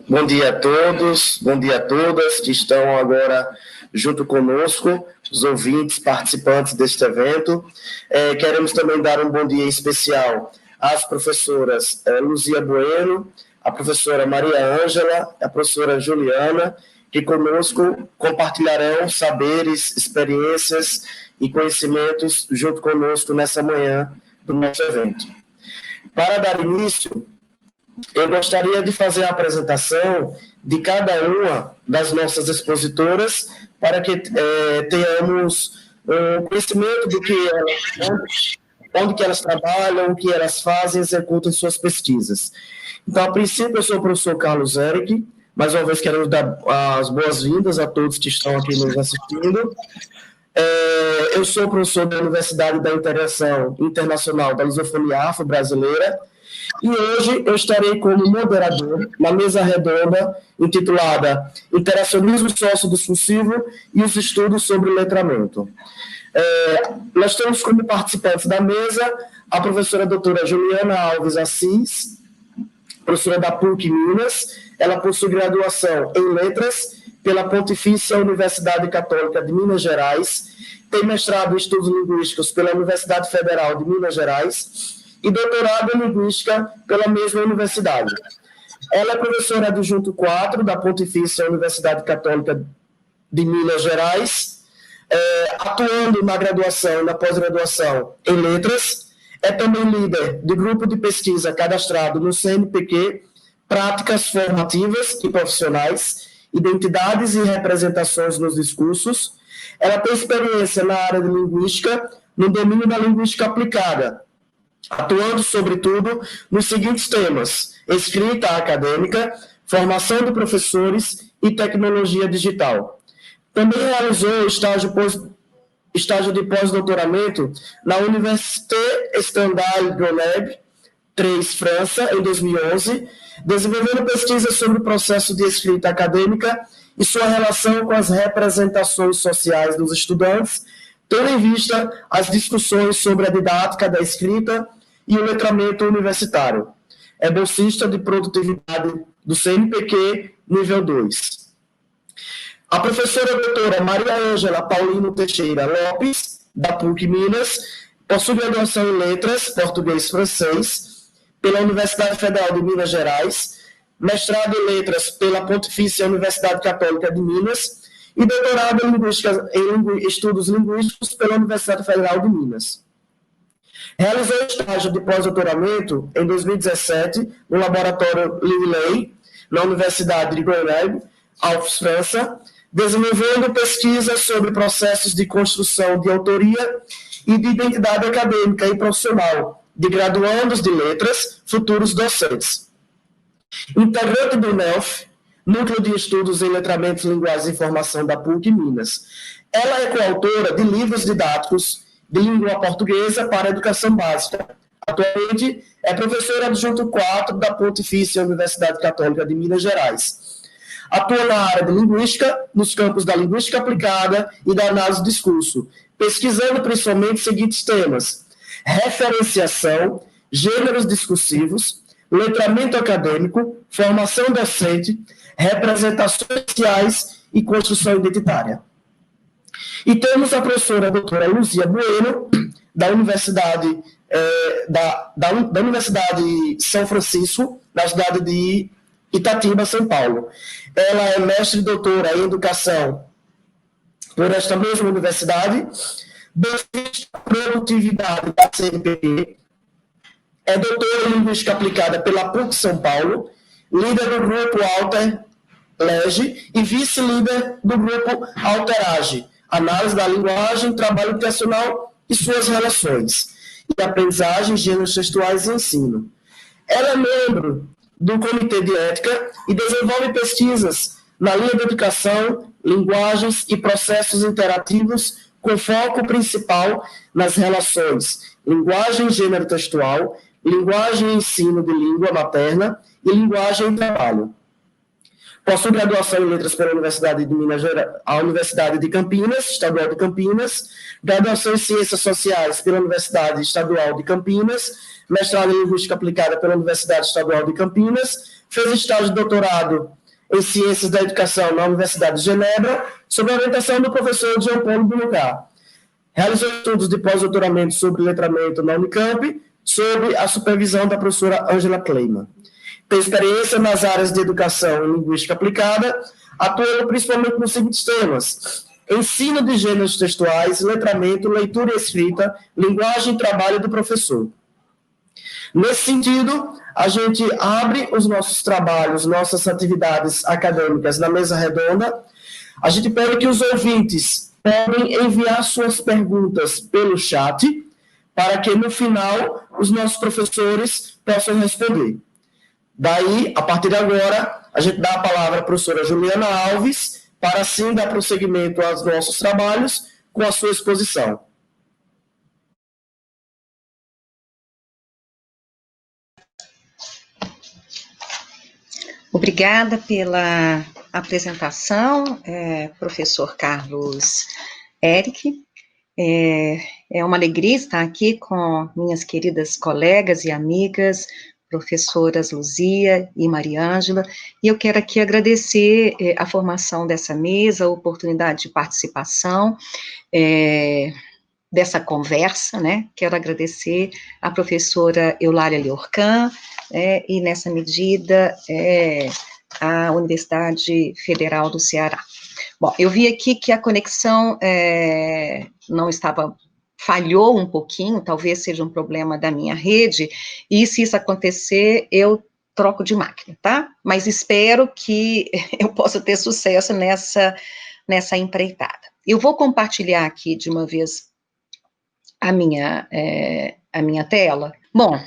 Bom dia a todos, bom dia a todas que estão agora junto conosco, os ouvintes, participantes deste evento. Queremos também dar um bom dia especial às professoras Luzia Bueno, a professora Maria Ângela, a professora Juliana, que conosco compartilharão saberes, experiências e conhecimentos junto conosco nessa manhã do nosso evento. Para dar início, eu gostaria de fazer a apresentação de cada uma das nossas expositoras para que tenhamos um conhecimento do que onde que elas trabalham, o que elas fazem, executam suas pesquisas. Então, a princípio, eu sou o professor Carlos Eric. Mais uma vez, quero dar as boas-vindas a todos que estão aqui nos assistindo. Eu sou professor da Universidade da Interação Internacional da Lusofonia Afro-Brasileira e hoje eu estarei como moderador na mesa redonda intitulada Interacionismo Sociodiscursivo e os Estudos sobre Letramento. Nós temos como participantes da mesa a professora doutora Juliana Alves Assis, professora da PUC Minas. Ela possui graduação em Letras pela Pontifícia Universidade Católica de Minas Gerais, tem mestrado em Estudos Linguísticos pela Universidade Federal de Minas Gerais e doutorado em Linguística pela mesma universidade. Ela é professora adjunto 4 da Pontifícia Universidade Católica de Minas Gerais, atuando na graduação e na pós-graduação em Letras, é também líder de grupo de pesquisa cadastrado no CNPq, Práticas Formativas e Profissionais, Identidades e Representações nos Discursos. Ela tem experiência na área de linguística, no domínio da linguística aplicada, atuando, sobretudo, nos seguintes temas: escrita acadêmica, formação de professores e tecnologia digital. Também realizou estágio de pós-doutoramento na Université Stendhal Grenoble 3, França, em 2011, desenvolvendo pesquisas sobre o processo de escrita acadêmica e sua relação com as representações sociais dos estudantes, tendo em vista as discussões sobre a didática da escrita e o letramento universitário. É bolsista de produtividade do CNPq nível 2. A professora doutora Maria Ângela Paulino Teixeira Lopes, da PUC Minas, possui graduação em Letras, Português e Francês, pela Universidade Federal de Minas Gerais, mestrado em Letras pela Pontifícia Universidade Católica de Minas e doutorado em Estudos Linguísticos pela Universidade Federal de Minas. Realizou estágio de pós-doutoramento em 2017 no Laboratório Lillet, na Universidade de Grenoble, França, desenvolvendo pesquisas sobre processos de construção de autoria e de identidade acadêmica e profissional de graduandos de letras, futuros docentes. Integrante do NELF, Núcleo de Estudos em Letramentos, Linguagens e Informação da PUC Minas. Ela é coautora de livros didáticos de língua portuguesa para a educação básica. Atualmente é professora adjunto 4 da Pontifícia Universidade Católica de Minas Gerais. Atua na área de linguística, nos campos da linguística aplicada e da análise do discurso, pesquisando principalmente os seguintes temas: referenciação, gêneros discursivos, letramento acadêmico, formação docente, representações sociais e construção identitária. E temos a professora doutora Luzia Bueno, da Universidade da Universidade São Francisco, da cidade de Itatiba, São Paulo. Ela é mestre e doutora em Educação por esta mesma universidade, bolsista produtividade da CNPq, é doutora em Linguística Aplicada pela PUC São Paulo, líder do grupo Alter Lege e vice-líder do grupo Alterage, Análise da Linguagem, Trabalho Educacional e suas relações, e Aprendizagem, Gêneros Textuais e Ensino. Ela é membro do Comitê de Ética e desenvolve pesquisas na linha de educação, linguagens e processos interativos com foco principal nas relações linguagem e gênero textual, linguagem e ensino de língua materna e linguagem e trabalho. Possui graduação em Letras pela Universidade de Minas Gerais, a Universidade de Campinas, Estadual de Campinas, graduação em Ciências Sociais pela Universidade Estadual de Campinas, mestrado em Linguística Aplicada pela Universidade Estadual de Campinas, fez estágio de doutorado em Ciências da Educação na Universidade de Genebra, sob a orientação do professor Jean Paul Boulouka. Realizou estudos de pós-doutoramento sobre letramento na Unicamp, sob a supervisão da professora Angela Kleiman. Tem experiência nas áreas de educação e linguística aplicada, atuando principalmente nos seguintes temas: ensino de gêneros textuais, letramento, leitura e escrita, linguagem e trabalho do professor. Nesse sentido, a gente abre os nossos trabalhos, nossas atividades acadêmicas na mesa redonda. A gente pede que os ouvintes podem enviar suas perguntas pelo chat, para que no final os nossos professores possam responder. Daí, a partir de agora, a gente dá a palavra à professora Juliana Alves, para assim dar prosseguimento aos nossos trabalhos com a sua exposição. Obrigada pela apresentação, professor Carlos Eric. É uma alegria estar aqui com minhas queridas colegas e amigas, professoras Luzia e Mariângela, e eu quero aqui agradecer a formação dessa mesa, a oportunidade de participação dessa conversa, né? Quero agradecer à professora Eulália Liorcan, e nessa medida a Universidade Federal do Ceará. Bom, eu vi aqui que a conexão não estava, falhou um pouquinho, talvez seja um problema da minha rede, e se isso acontecer, eu troco de máquina, tá? Mas espero que eu possa ter sucesso nessa empreitada. Eu vou compartilhar aqui de uma vez a minha tela. Bom,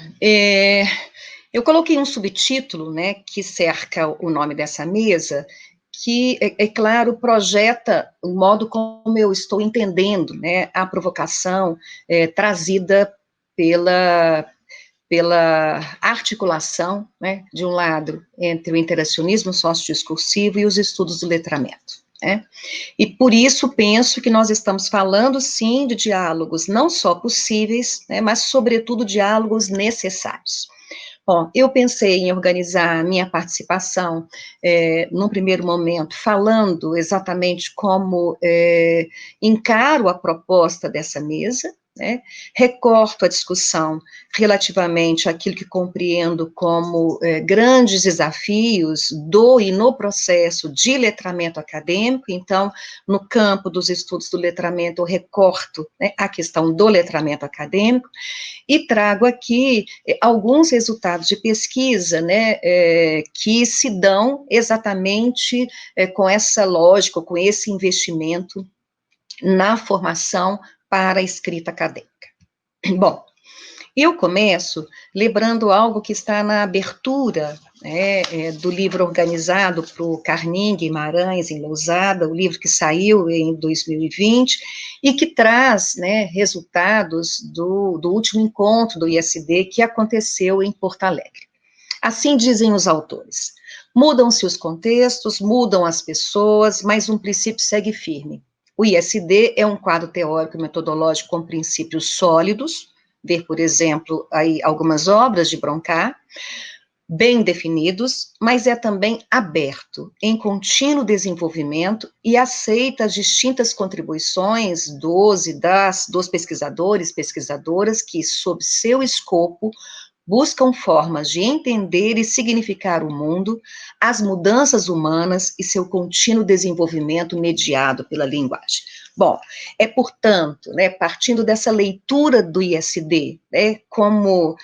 eu coloquei um subtítulo, né, que cerca o nome dessa mesa, que, claro, projeta o modo como eu estou entendendo, né, a provocação trazida pela articulação, né, de um lado, entre o interacionismo sociodiscursivo e os estudos do letramento. E por isso penso que nós estamos falando, sim, de diálogos não só possíveis, né, mas, sobretudo, diálogos necessários. Bom, eu pensei em organizar a minha participação, num primeiro momento, falando exatamente como encaro a proposta dessa mesa, né, recorto a discussão relativamente àquilo que compreendo como grandes desafios do e no processo de letramento acadêmico. Então, no campo dos estudos do letramento, eu recorto, né, a questão do letramento acadêmico, e trago aqui alguns resultados de pesquisa, né, que se dão exatamente com essa lógica, com esse investimento na formação para a escrita acadêmica. Bom, eu começo lembrando algo que está na abertura, né, do livro organizado por Carninho Guimarães, em Lousada, o livro que saiu em 2020, e que traz, né, resultados do último encontro do ISD que aconteceu em Porto Alegre. Assim dizem os autores: mudam-se os contextos, mudam as pessoas, mas um princípio segue firme. O ISD é um quadro teórico e metodológico com princípios sólidos, ver, por exemplo, aí algumas obras de Broncat, bem definidos, mas é também aberto, em contínuo desenvolvimento, e aceita as distintas contribuições dos pesquisadores, pesquisadoras, que, sob seu escopo, buscam formas de entender e significar o mundo, as mudanças humanas e seu contínuo desenvolvimento mediado pela linguagem. Bom, portanto, né, partindo dessa leitura do ISD, né, como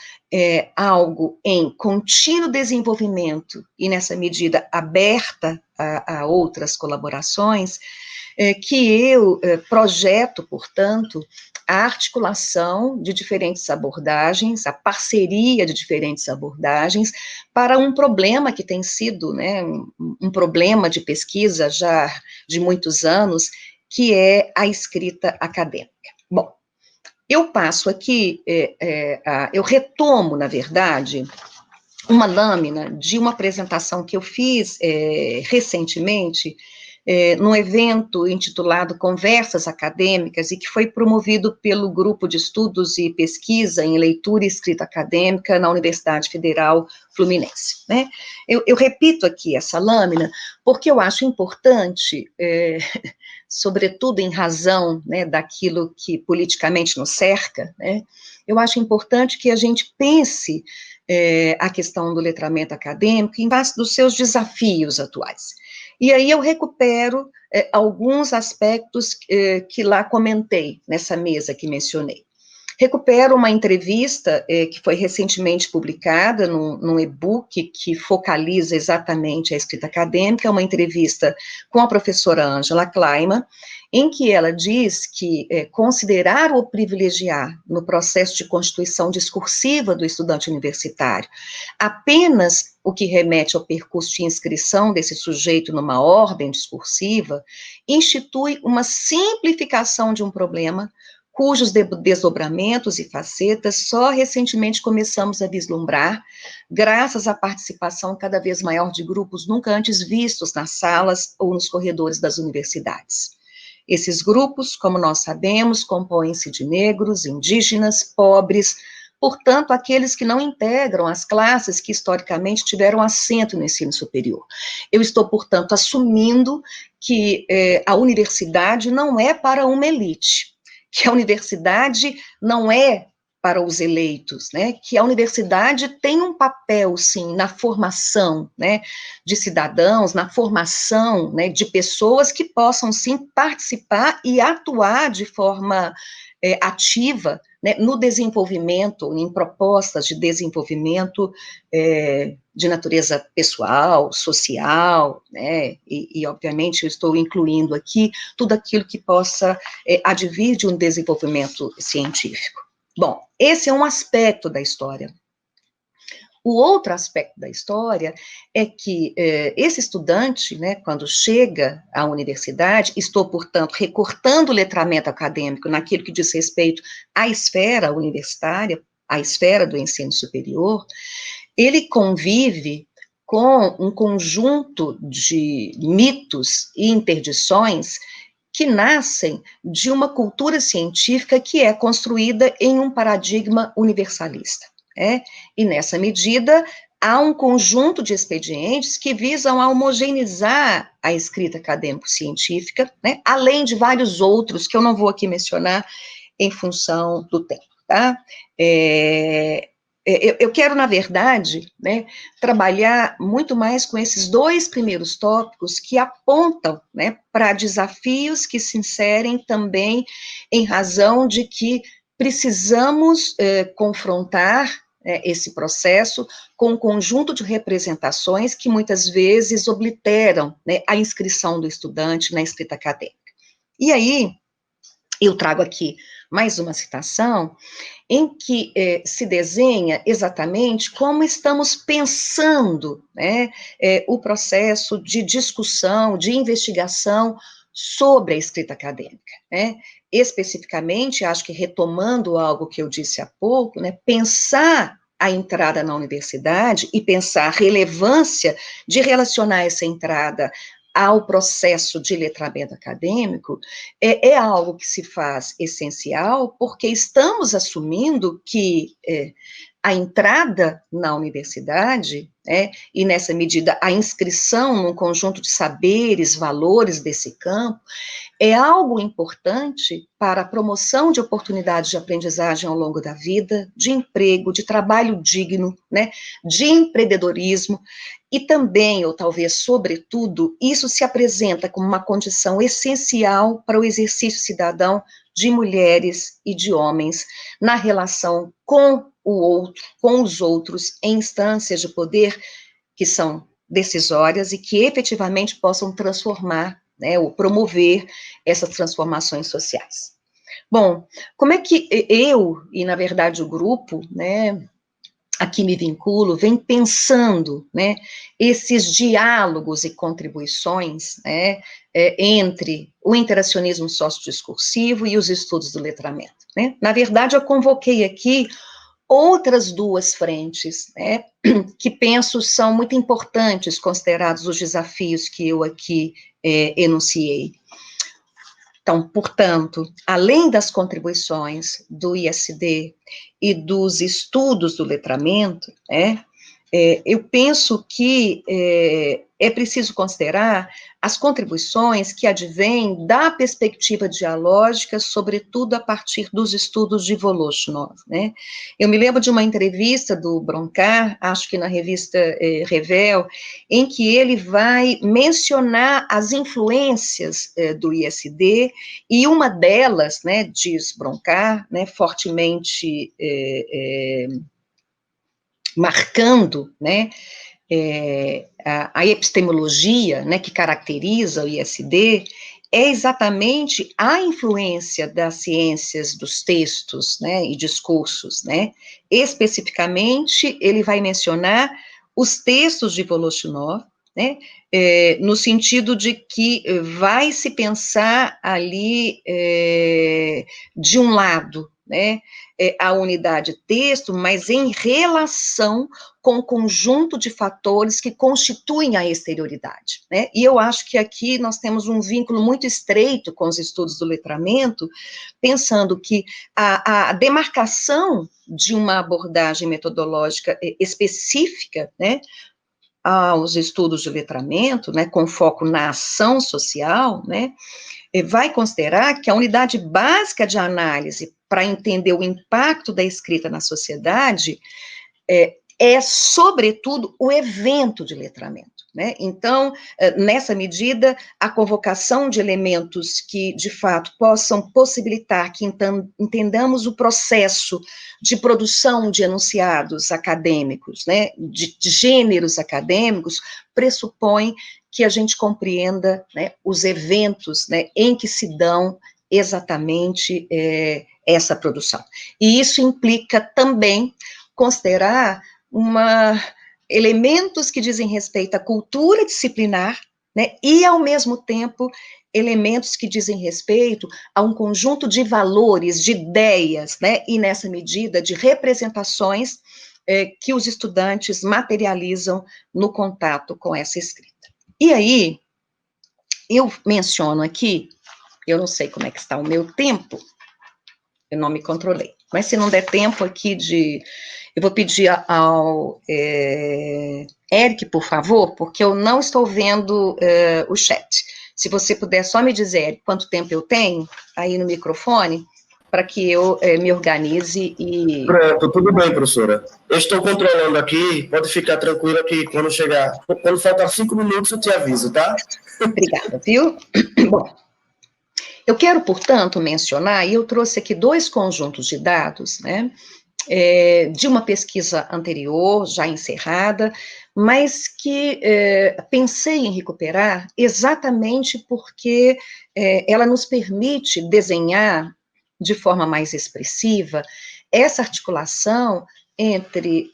algo em contínuo desenvolvimento e, nessa medida, aberta a outras colaborações, que eu projeto, portanto, a articulação de diferentes abordagens, a parceria de diferentes abordagens para um problema que tem sido, né, um problema de pesquisa já de muitos anos, que é a escrita acadêmica. Bom, eu passo aqui, eu retomo, na verdade, uma lâmina de uma apresentação que eu fiz recentemente num evento intitulado Conversas Acadêmicas, e que foi promovido pelo Grupo de Estudos e Pesquisa em Leitura e Escrita Acadêmica na Universidade Federal Fluminense, né? Eu repito aqui essa lâmina, porque eu acho importante, sobretudo em razão, né, daquilo que politicamente nos cerca, né, eu acho importante que a gente pense a questão do letramento acadêmico em base dos seus desafios atuais. E aí eu recupero alguns aspectos que lá comentei, nessa mesa que mencionei. Recupero uma entrevista que foi recentemente publicada num e-book que focaliza exatamente a escrita acadêmica, uma entrevista com a professora Ângela Kleiman, em que ela diz que considerar ou privilegiar no processo de constituição discursiva do estudante universitário apenas o que remete ao percurso de inscrição desse sujeito numa ordem discursiva, institui uma simplificação de um problema cujos desdobramentos e facetas só recentemente começamos a vislumbrar, graças à participação cada vez maior de grupos nunca antes vistos nas salas ou nos corredores das universidades. Esses grupos, como nós sabemos, compõem-se de negros, indígenas, pobres, portanto, aqueles que não integram as classes que historicamente tiveram assento no ensino superior. Eu estou, portanto, assumindo que a universidade não é para uma elite, que a universidade não é para os eleitos, né, que a universidade tem um papel, sim, na formação, né, de cidadãos, na formação, né, de pessoas que possam, sim, participar e atuar de forma ativa, né, no desenvolvimento, em propostas de desenvolvimento de natureza pessoal, social, né, e obviamente eu estou incluindo aqui tudo aquilo que possa advir de um desenvolvimento científico. Bom, esse é um aspecto da história. O outro aspecto da história é que esse estudante, né, quando chega à universidade, estou, portanto, recortando o letramento acadêmico naquilo que diz respeito à esfera universitária, à esfera do ensino superior, ele convive com um conjunto de mitos e interdições que nascem de uma cultura científica que é construída em um paradigma universalista. E nessa medida, há um conjunto de expedientes que visam a homogeneizar a escrita acadêmico-científica, né, além de vários outros que eu não vou aqui mencionar em função do tempo, tá? Eu quero, na verdade, né, trabalhar muito mais com esses dois primeiros tópicos que apontam, né, para desafios que se inserem também em razão de que precisamos confrontar esse processo com um conjunto de representações que muitas vezes obliteram, né, a inscrição do estudante na escrita acadêmica. E aí, eu trago aqui mais uma citação em que se desenha exatamente como estamos pensando, né, o processo de discussão, de investigação sobre a escrita acadêmica, né? Especificamente, acho que retomando algo que eu disse há pouco, né, pensar a entrada na universidade e pensar a relevância de relacionar essa entrada ao processo de letramento acadêmico, é algo que se faz essencial, porque estamos assumindo que a entrada na universidade, e nessa medida a inscrição num conjunto de saberes, valores desse campo, é algo importante para a promoção de oportunidades de aprendizagem ao longo da vida, de emprego, de trabalho digno, né, de empreendedorismo, e também, ou talvez sobretudo, isso se apresenta como uma condição essencial para o exercício cidadão de mulheres e de homens na relação com o outro, com os outros, em instâncias de poder que são decisórias e que efetivamente possam transformar, né, ou promover essas transformações sociais. Bom, como é que eu, e na verdade o grupo, né, a que me vinculo, vem pensando, né, esses diálogos e contribuições, né, entre o interacionismo sociodiscursivo e os estudos do letramento, né? Na verdade, eu convoquei aqui outras duas frentes, né, que penso são muito importantes, considerados os desafios que eu aqui enunciei. Então, portanto, além das contribuições do ISD e dos estudos do letramento, né, eu penso que é preciso considerar as contribuições que advêm da perspectiva dialógica, sobretudo a partir dos estudos de Voloshinov, né? Eu me lembro de uma entrevista do Broncar, acho que na revista Revel, em que ele vai mencionar as influências do ISD, e uma delas, né, diz Broncar, né, fortemente marcando, né, a epistemologia, né, que caracteriza o ISD, é exatamente a influência das ciências dos textos, né, e discursos, né. Especificamente, ele vai mencionar os textos de Voloshinov, né, no sentido de que vai se pensar ali, de um lado, né, a unidade texto, mas em relação com o conjunto de fatores que constituem a exterioridade, né? E eu acho que aqui nós temos um vínculo muito estreito com os estudos do letramento, pensando que a demarcação de uma abordagem metodológica específica, né, aos estudos de letramento, né, com foco na ação social, né, vai considerar que a unidade básica de análise para entender o impacto da escrita na sociedade sobretudo, o evento de letramento, né? Então, nessa medida, a convocação de elementos que, de fato, possam possibilitar que entendamos o processo de produção de enunciados acadêmicos, né, de gêneros acadêmicos, pressupõe que a gente compreenda, né, os eventos, né, em que se dão exatamente essa produção. E isso implica também considerar elementos que dizem respeito à cultura disciplinar, né, e, ao mesmo tempo, elementos que dizem respeito a um conjunto de valores, de ideias, né, e, nessa medida, de representações que os estudantes materializam no contato com essa escrita. E aí, eu menciono aqui, eu não sei como é que está o meu tempo, eu não me controlei, mas se não der tempo aqui eu vou pedir ao Eric, por favor, porque eu não estou vendo o chat. Se você puder só me dizer, Eric, quanto tempo eu tenho aí no microfone, para que eu me organize e... Pronto, tudo bem, professora. Eu estou controlando aqui, pode ficar tranquila que quando faltar 5 minutos eu te aviso, tá? Obrigada, viu? Bom, eu quero, portanto, mencionar, e eu trouxe aqui 2 conjuntos de dados, né, de uma pesquisa anterior, já encerrada, mas que pensei em recuperar exatamente porque ela nos permite desenhar de forma mais expressiva essa articulação entre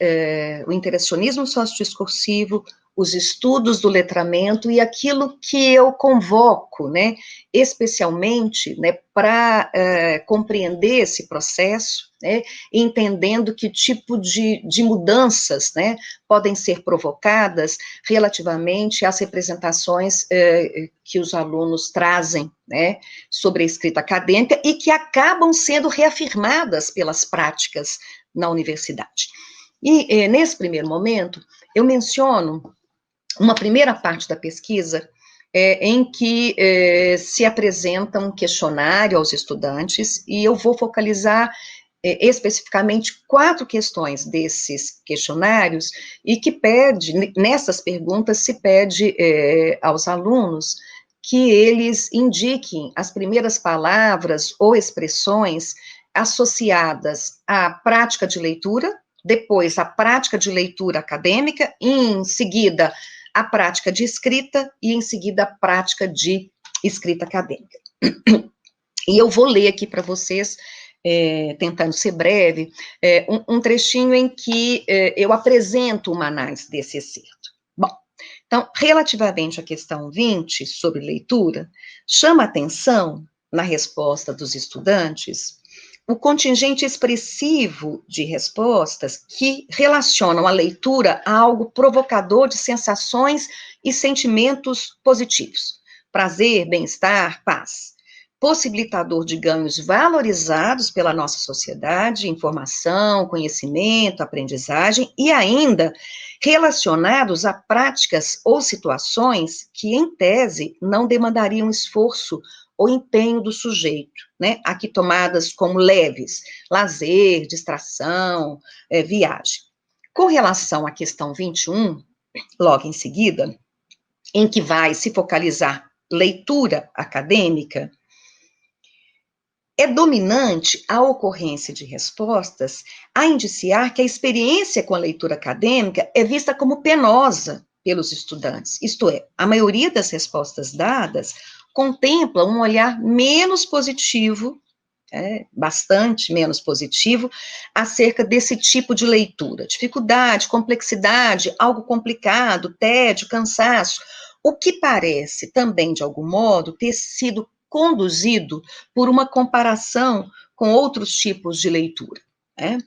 o interacionismo sociodiscursivo, os estudos do letramento e aquilo que eu convoco, né, especialmente, né, para compreender esse processo, né, entendendo que tipo de mudanças, né, podem ser provocadas relativamente às representações que os alunos trazem, né, sobre a escrita acadêmica e que acabam sendo reafirmadas pelas práticas na universidade. E, nesse primeiro momento, eu menciono uma primeira parte da pesquisa em que se apresenta um questionário aos estudantes, e eu vou focalizar especificamente 4 questões desses questionários, e que nessas perguntas se pede aos alunos que eles indiquem as primeiras palavras ou expressões associadas à prática de leitura, depois a prática de leitura acadêmica, e em seguida a prática de escrita, e em seguida a prática de escrita acadêmica. E eu vou ler aqui para vocês, tentando ser breve, um trechinho em que eu apresento uma análise desse excerto. Bom, então, relativamente à questão 20, sobre leitura, chama atenção, na resposta dos estudantes, o contingente expressivo de respostas que relacionam a leitura a algo provocador de sensações e sentimentos positivos. Prazer, bem-estar, paz. Possibilitador de ganhos valorizados pela nossa sociedade, informação, conhecimento, aprendizagem, e ainda relacionados a práticas ou situações que, em tese, não demandariam esforço ou empenho do sujeito, né? Aqui tomadas como leves, lazer, distração, viagem. Com relação à questão 21, logo em seguida, em que vai se focalizar leitura acadêmica, é dominante a ocorrência de respostas a indiciar que a experiência com a leitura acadêmica é vista como penosa pelos estudantes, isto é, a maioria das respostas dadas contempla um olhar menos positivo, bastante menos positivo, acerca desse tipo de leitura. Dificuldade, complexidade, algo complicado, tédio, cansaço, o que parece também, de algum modo, ter sido conduzido por uma comparação com outros tipos de leitura, né?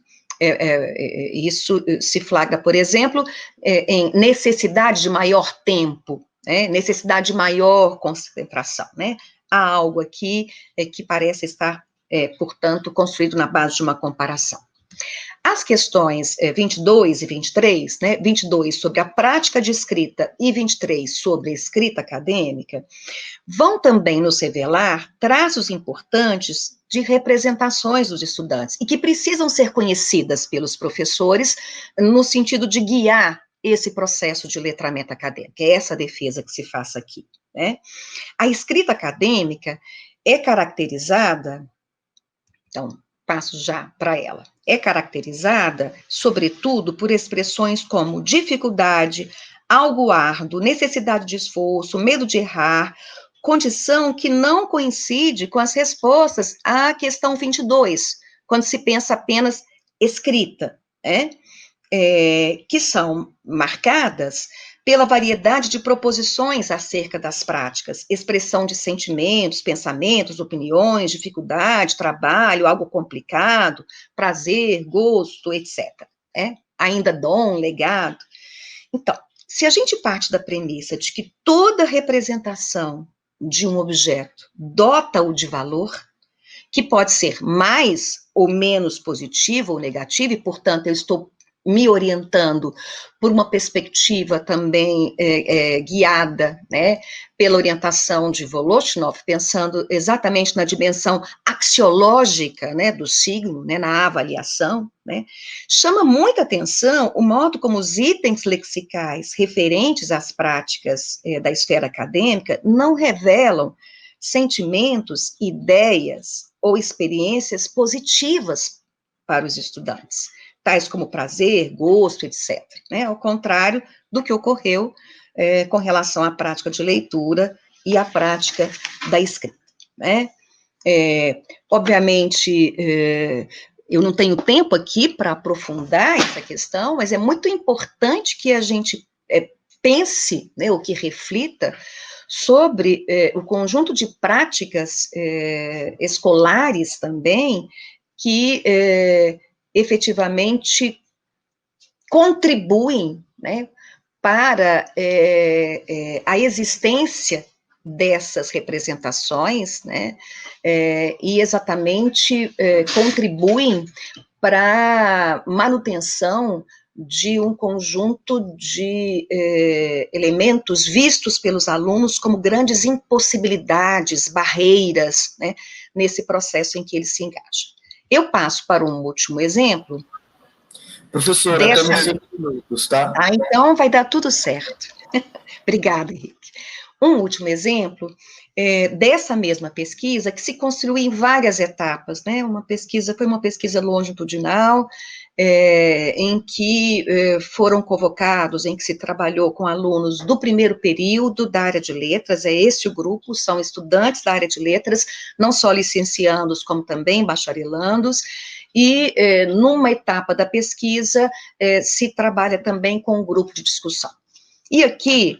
Isso se flagra, por exemplo, em necessidade de maior tempo, necessidade de maior concentração, né? Há algo aqui que parece estar, portanto, construído na base de uma comparação. As questões 22 e 23, né, 22 sobre a prática de escrita e 23 sobre a escrita acadêmica, vão também nos revelar traços importantes de representações dos estudantes e que precisam ser conhecidas pelos professores no sentido de guiar esse processo de letramento acadêmico. É essa a defesa que se faça aqui, né? A escrita acadêmica é caracterizada, então, passo já para ela, é caracterizada, sobretudo, por expressões como dificuldade, algo árduo, necessidade de esforço, medo de errar, condição que não coincide com as respostas à questão 22, quando se pensa apenas escrita, que são marcadas pela variedade de proposições acerca das práticas, expressão de sentimentos, pensamentos, opiniões, dificuldade, trabalho, algo complicado, prazer, gosto, etc. Ainda dom, legado. Então, se a gente parte da premissa de que toda representação de um objeto dota-o de valor, que pode ser mais ou menos positivo ou negativo, e, portanto, eu estou me orientando por uma perspectiva também guiada, né, pela orientação de Voloshinov, pensando exatamente na dimensão axiológica, né, do signo, né, na avaliação, né, chama muita atenção o modo como os itens lexicais referentes às práticas da esfera acadêmica não revelam sentimentos, ideias ou experiências positivas para os estudantes, tais como prazer, gosto, etc., né, ao contrário do que ocorreu com relação à prática de leitura e à prática da escrita, né. Obviamente, eu não tenho tempo aqui para aprofundar essa questão, mas é muito importante que a gente pense, né, ou que reflita sobre o conjunto de práticas escolares também, que efetivamente contribuem, né, para a existência dessas representações, né, e exatamente contribuem para a manutenção de um conjunto de elementos vistos pelos alunos como grandes impossibilidades, barreiras, né, nesse processo em que eles se engajam. Eu passo para um último exemplo. Professora, temos 5 minutos, tá? Então vai dar tudo certo. Obrigada, Henrique. Um último exemplo dessa mesma pesquisa, que se construiu em várias etapas, né? Foi uma pesquisa longitudinal, em que foram convocados, em que se trabalhou com alunos do primeiro período da área de letras, é esse o grupo, são estudantes da área de letras, não só licenciandos, como também bacharelandos, e numa etapa da pesquisa se trabalha também com um grupo de discussão. E aqui,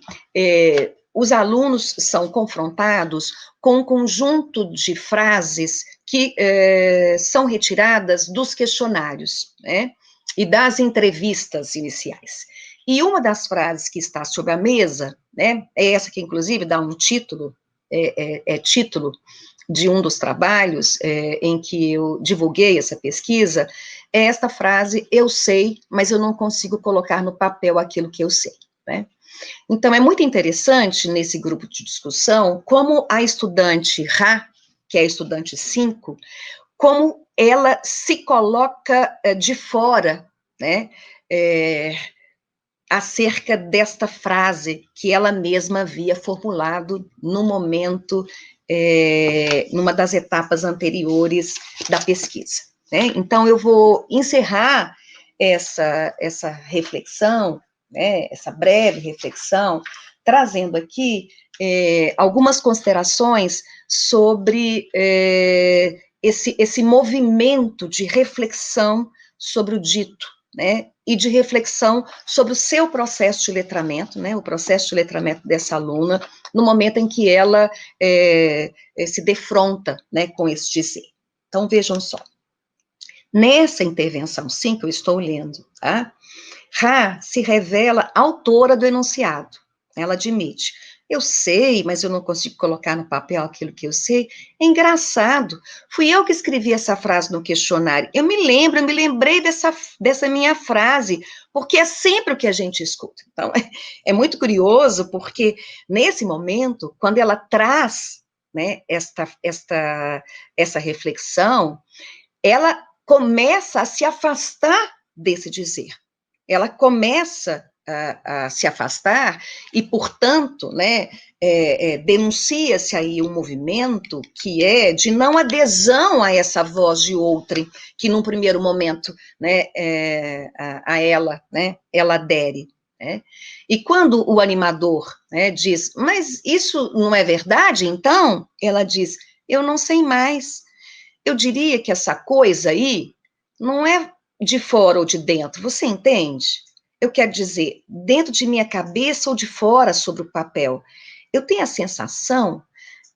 os alunos são confrontados com um conjunto de frases que são retiradas dos questionários, né, e das entrevistas iniciais. E uma das frases que está sobre a mesa, né, é essa que, inclusive, dá um título, título de um dos trabalhos em que eu divulguei essa pesquisa, é esta frase: eu sei, mas eu não consigo colocar no papel aquilo que eu sei, né? Então, é muito interessante, nesse grupo de discussão, como a estudante Ra, que é a estudante 5, como ela se coloca de fora, né, acerca desta frase que ela mesma havia formulado no momento, numa das etapas anteriores da pesquisa, né? Então, eu vou encerrar essa reflexão, né, essa breve reflexão, trazendo aqui algumas considerações sobre esse movimento de reflexão sobre o dito, né, e de reflexão sobre o seu processo de letramento, né, o processo de letramento dessa aluna, no momento em que ela se defronta, né, com esse dizer. Então, vejam só. Nessa intervenção 5, eu estou lendo, tá? Ra se revela autora do enunciado. Ela admite: eu sei, mas eu não consigo colocar no papel aquilo que eu sei. É engraçado, fui eu que escrevi essa frase no questionário. Eu me lembrei dessa minha frase, porque é sempre o que a gente escuta. Então, é muito curioso, porque nesse momento, quando ela traz, né, essa reflexão, ela começa a se afastar desse dizer. Ela começa a se afastar e, portanto, né, denuncia-se aí um movimento que é de não adesão a essa voz de outrem, que num primeiro momento, né, a ela, né, ela adere. Né? E quando o animador, né, diz: mas isso não é verdade, então? Ela diz: eu não sei mais. Eu diria que essa coisa aí não é de fora ou de dentro, você entende? Eu quero dizer, dentro de minha cabeça ou de fora sobre o papel. Eu tenho a sensação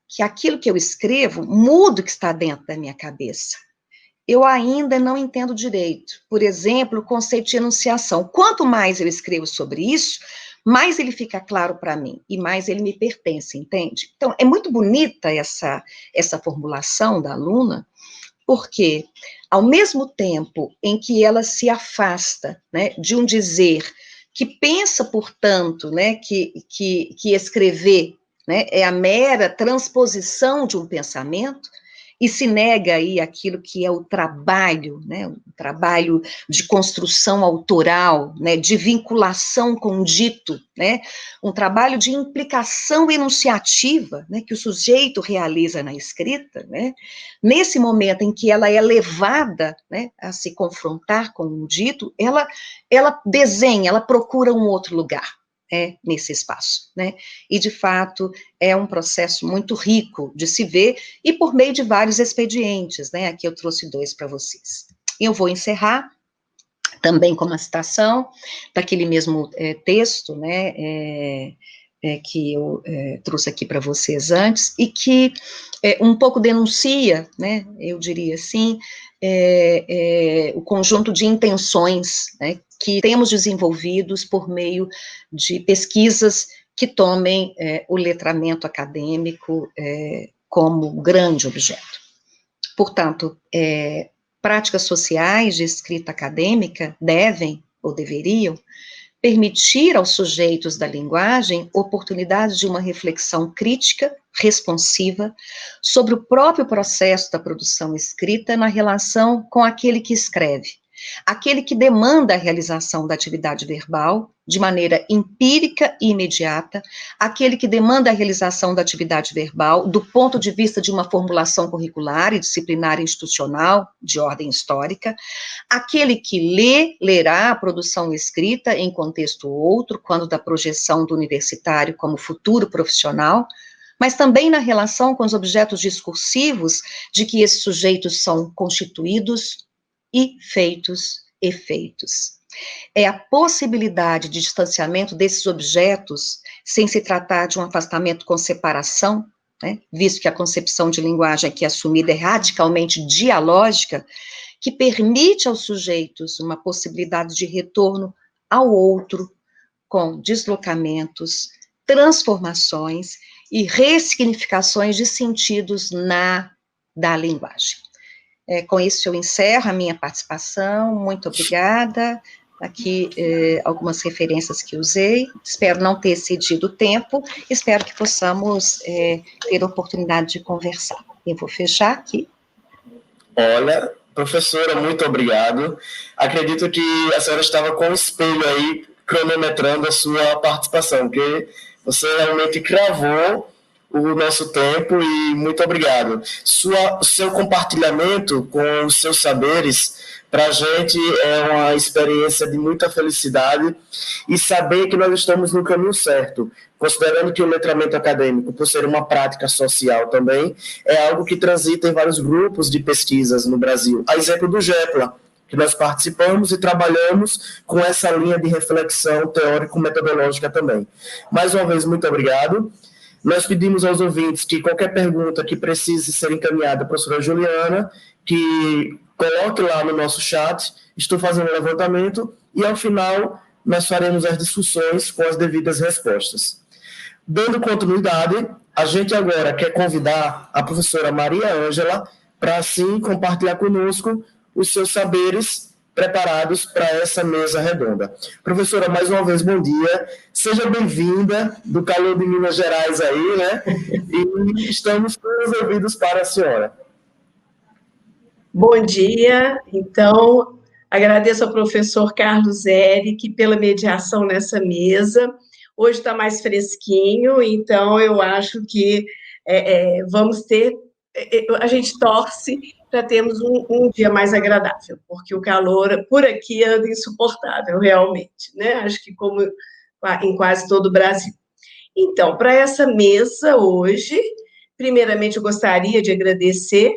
que aquilo que eu escrevo muda o que está dentro da minha cabeça. Eu ainda não entendo direito. Por exemplo, o conceito de enunciação. Quanto mais eu escrevo sobre isso, mais ele fica claro para mim e mais ele me pertence, entende? Então, é muito bonita essa formulação da aluna, porque, ao mesmo tempo em que ela se afasta, né, de um dizer que pensa, portanto, né, que escrever, né, é a mera transposição de um pensamento, e se nega aí aquilo que é o trabalho, né, o trabalho de construção autoral, né, de vinculação com o dito, né, um trabalho de implicação enunciativa, né, que o sujeito realiza na escrita, né, nesse momento em que ela é levada, né, a se confrontar com o dito, ela desenha, ela procura um outro lugar, nesse espaço, né, e de fato é um processo muito rico de se ver, e por meio de vários expedientes, né, aqui eu trouxe 2 para vocês. Eu vou encerrar também com uma citação daquele mesmo texto, né, que eu trouxe aqui para vocês antes, e que um pouco denuncia, né, eu diria assim, o conjunto de intenções, né, que temos desenvolvidos por meio de pesquisas que tomem o letramento acadêmico como grande objeto. Portanto, práticas sociais de escrita acadêmica devem, ou deveriam, permitir aos sujeitos da linguagem oportunidade de uma reflexão crítica, responsiva, sobre o próprio processo da produção escrita na relação com aquele que escreve, aquele que demanda a realização da atividade verbal de maneira empírica e imediata, aquele que demanda a realização da atividade verbal do ponto de vista de uma formulação curricular e disciplinar institucional de ordem histórica, aquele que lerá a produção escrita em contexto outro, quando da projeção do universitário como futuro profissional, mas também na relação com os objetos discursivos de que esses sujeitos são constituídos e feitos efeitos. É a possibilidade de distanciamento desses objetos, sem se tratar de um afastamento com separação, né, visto que a concepção de linguagem aqui assumida é radicalmente dialógica, que permite aos sujeitos uma possibilidade de retorno ao outro, com deslocamentos, transformações e ressignificações de sentidos da linguagem. Com isso eu encerro a minha participação, muito obrigada. Aqui algumas referências que usei, espero não ter excedido o tempo, espero que possamos ter a oportunidade de conversar. Eu vou fechar aqui. Olha, professora, muito obrigado. Acredito que a senhora estava com o espelho aí, cronometrando a sua participação, porque você realmente cravou o nosso tempo e muito obrigado. Seu compartilhamento com os seus saberes, para a gente é uma experiência de muita felicidade e saber que nós estamos no caminho certo, considerando que o letramento acadêmico, por ser uma prática social também, é algo que transita em vários grupos de pesquisas no Brasil. A exemplo do GEPLA, que nós participamos e trabalhamos com essa linha de reflexão teórico-metodológica também. Mais uma vez, muito obrigado. Nós pedimos aos ouvintes que qualquer pergunta que precise ser encaminhada à professora Juliana, que coloque lá no nosso chat, estou fazendo o levantamento, e ao final nós faremos as discussões com as devidas respostas. Dando continuidade, a gente agora quer convidar a professora Maria Ângela para, assim, compartilhar conosco os seus saberes preparados para essa mesa redonda. Professora, mais uma vez, bom dia. Seja bem-vinda do calor de Minas Gerais aí, né? E estamos todos ouvidos para a senhora. Bom dia. Então, agradeço ao professor Carlos Eric pela mediação nessa mesa. Hoje está mais fresquinho, então eu acho que vamos ter... a gente torce para termos um dia mais agradável, porque o calor por aqui anda insuportável, realmente, né? Acho que como em quase todo o Brasil. Então, para essa mesa hoje, primeiramente eu gostaria de agradecer.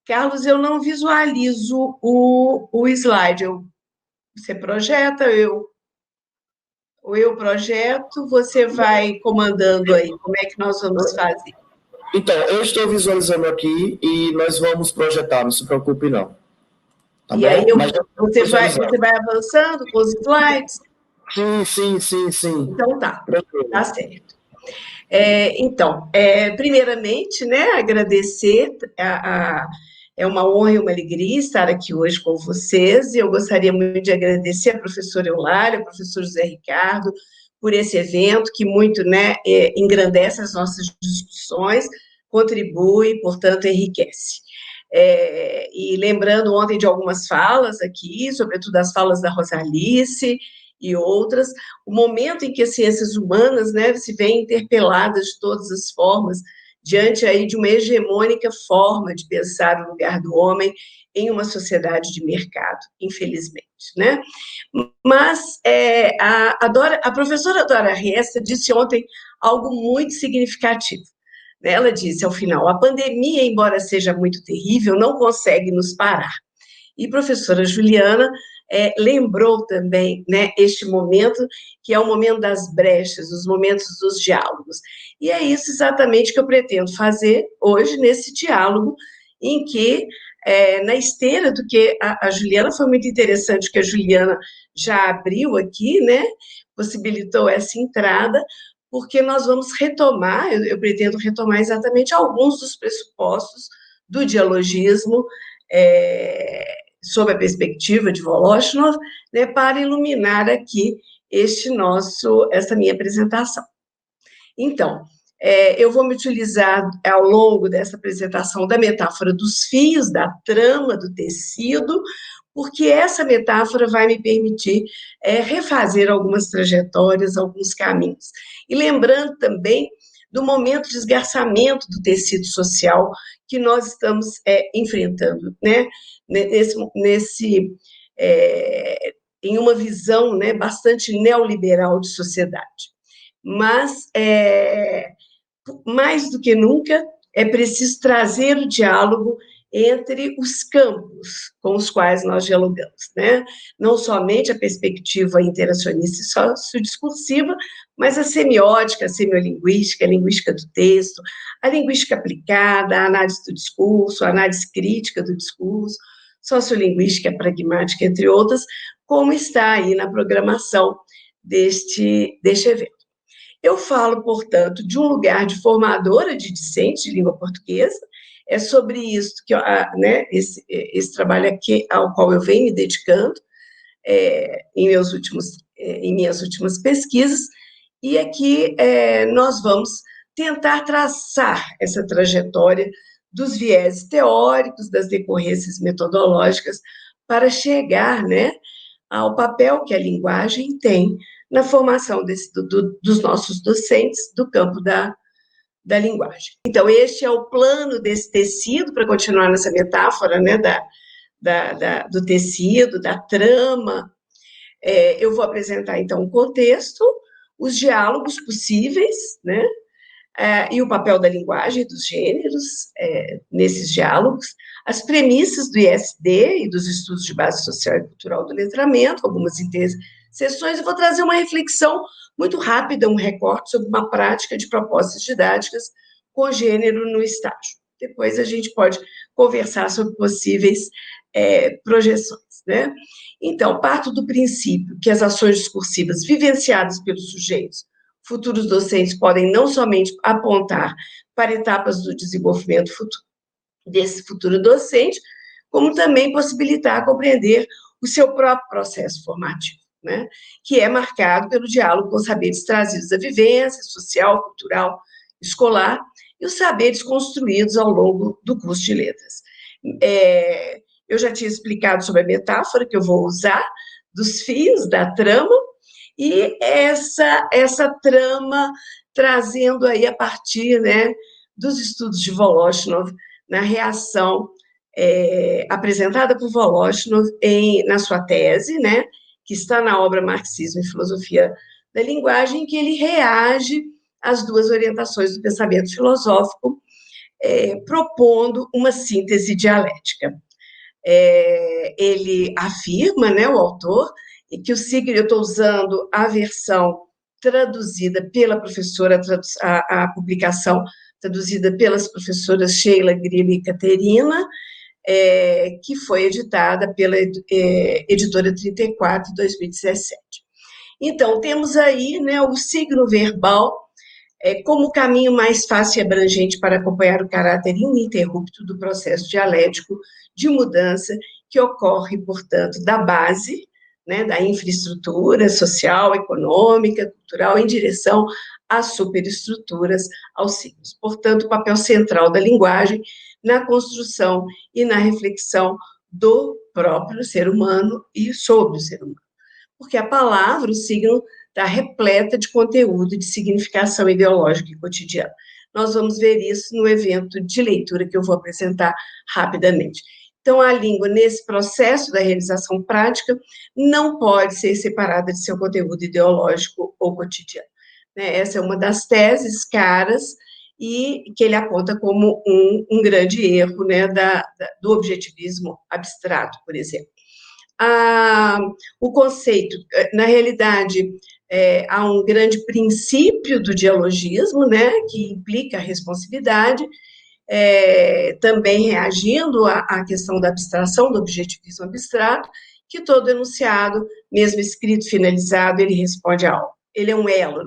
Carlos, eu não visualizo o slide. Você projeta, eu projeto, você vai comandando aí, como é que nós vamos fazer? Então, eu estou visualizando aqui e nós vamos projetar, não se preocupe não. Tá e bom? Aí você vai avançando com os slides? Sim. Então tá certo. Então, primeiramente, né, agradecer, é uma honra e uma alegria estar aqui hoje com vocês, e eu gostaria muito de agradecer a professora Eulália, ao professor José Ricardo, por esse evento que muito, né, engrandece as nossas discussões, contribui, portanto, enriquece. E lembrando ontem de algumas falas aqui, sobretudo as falas da Rosalice e outras, o momento em que as ciências humanas, né, se veem interpeladas de todas as formas, diante aí de uma hegemônica forma de pensar o lugar do homem em uma sociedade de mercado, infelizmente, né? Mas a professora Dora Resta disse ontem algo muito significativo. Ela disse, ao final, a pandemia, embora seja muito terrível, não consegue nos parar. E professora Juliana lembrou também, né, este momento, que é o momento das brechas, os momentos dos diálogos. E é isso exatamente que eu pretendo fazer hoje, nesse diálogo, em que, na esteira do que a Juliana, foi muito interessante que a Juliana já abriu aqui, né, possibilitou essa entrada, porque nós vamos retomar, eu pretendo retomar exatamente alguns dos pressupostos do dialogismo, sob a perspectiva de Voloshinov, né, para iluminar aqui essa minha apresentação. Então, eu vou me utilizar ao longo dessa apresentação da metáfora dos fios, da trama, do tecido, porque essa metáfora vai me permitir refazer algumas trajetórias, alguns caminhos. E lembrando também do momento de esgarçamento do tecido social que nós estamos enfrentando, né? Em uma visão, né, bastante neoliberal de sociedade. Mas, mais do que nunca, é preciso trazer o diálogo entre os campos com os quais nós dialogamos, né? Não somente a perspectiva interacionista e sociodiscursiva, mas a semiótica, a semiolinguística, a linguística do texto, a linguística aplicada, a análise do discurso, a análise crítica do discurso, sociolinguística pragmática, entre outras, como está aí na programação deste evento. Eu falo, portanto, de um lugar de formadora de discentes de língua portuguesa. É sobre isso que né, esse trabalho aqui ao qual eu venho me dedicando em minhas últimas pesquisas, e aqui nós vamos tentar traçar essa trajetória dos viéses teóricos, das decorrências metodológicas, para chegar, né, ao papel que a linguagem tem na formação dos nossos docentes do campo da linguagem. Então, este é o plano desse tecido, para continuar nessa metáfora, né, do tecido, da trama. Eu vou apresentar, então, o contexto, os diálogos possíveis, né, e o papel da linguagem, dos gêneros, nesses diálogos, as premissas do ISD e dos estudos de base social e cultural do letramento, algumas interseções, e vou trazer uma reflexão muito rápida, um recorte sobre uma prática de propostas didáticas com gênero no estágio. Depois a gente pode conversar sobre possíveis projeções, né? Então, parto do princípio que as ações discursivas vivenciadas pelos sujeitos, futuros docentes, podem não somente apontar para etapas do desenvolvimento desse futuro docente, como também possibilitar compreender o seu próprio processo formativo, né? Que é marcado pelo diálogo com os saberes trazidos da vivência social, cultural, escolar, e os saberes construídos ao longo do curso de letras. Eu já tinha explicado sobre a metáfora que eu vou usar, dos fios, da trama, e essa trama trazendo aí a partir, né, dos estudos de Voloshinov, na reação apresentada por Voloshinov na sua tese, né, que está na obra Marxismo e Filosofia da Linguagem, que ele reage às duas orientações do pensamento filosófico, propondo uma síntese dialética. Ele afirma, né, o autor, que o signo, eu estou usando a versão traduzida pela professora, a publicação traduzida pelas professoras Sheila Grillo e Caterina, que foi editada pela editora 34, em 2017. Então, temos aí, né, o signo verbal como o caminho mais fácil e abrangente para acompanhar o caráter ininterrupto do processo dialético de mudança que ocorre, portanto, da base, né, da infraestrutura social, econômica, cultural, em direção às superestruturas, aos signos. Portanto, o papel central da linguagem na construção e na reflexão do próprio ser humano e sobre o ser humano. Porque a palavra, o signo, está repleta de conteúdo, de significação ideológica e cotidiana. Nós vamos ver isso no evento de leitura que eu vou apresentar rapidamente. Então, a língua, nesse processo da realização prática, não pode ser separada de seu conteúdo ideológico ou cotidiano. Essa é uma das teses caras e que ele aponta como um grande erro, né, do objetivismo abstrato, por exemplo. O conceito, na realidade, há um grande princípio do dialogismo, né, que implica a responsividade, também reagindo à questão da abstração, do objetivismo abstrato, que todo enunciado, mesmo escrito, finalizado, ele responde a algo. Ele é um elo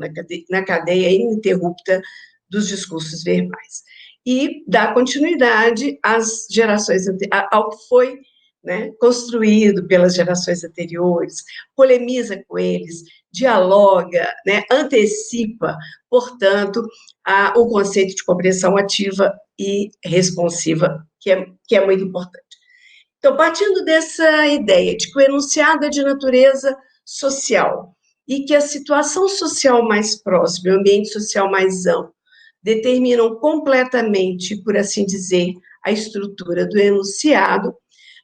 na cadeia ininterrupta dos discursos verbais. E dá continuidade às gerações, ao que foi, né, construído pelas gerações anteriores, polemiza com eles, dialoga, né, antecipa, portanto, o conceito de compreensão ativa e responsiva, que é muito importante. Então, partindo dessa ideia de que o enunciado é de natureza social e que a situação social mais próxima, o ambiente social mais amplo, determinam completamente, por assim dizer, a estrutura do enunciado,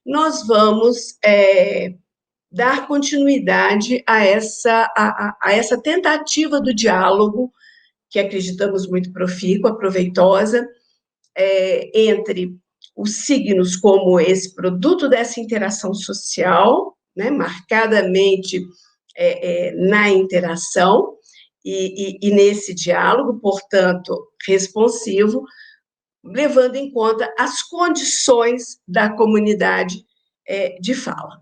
nós vamos dar continuidade a essa tentativa do diálogo, que acreditamos muito profícua, proveitosa, entre os signos como esse produto dessa interação social, né, marcadamente na interação e nesse diálogo, portanto, responsivo, levando em conta as condições da comunidade de fala.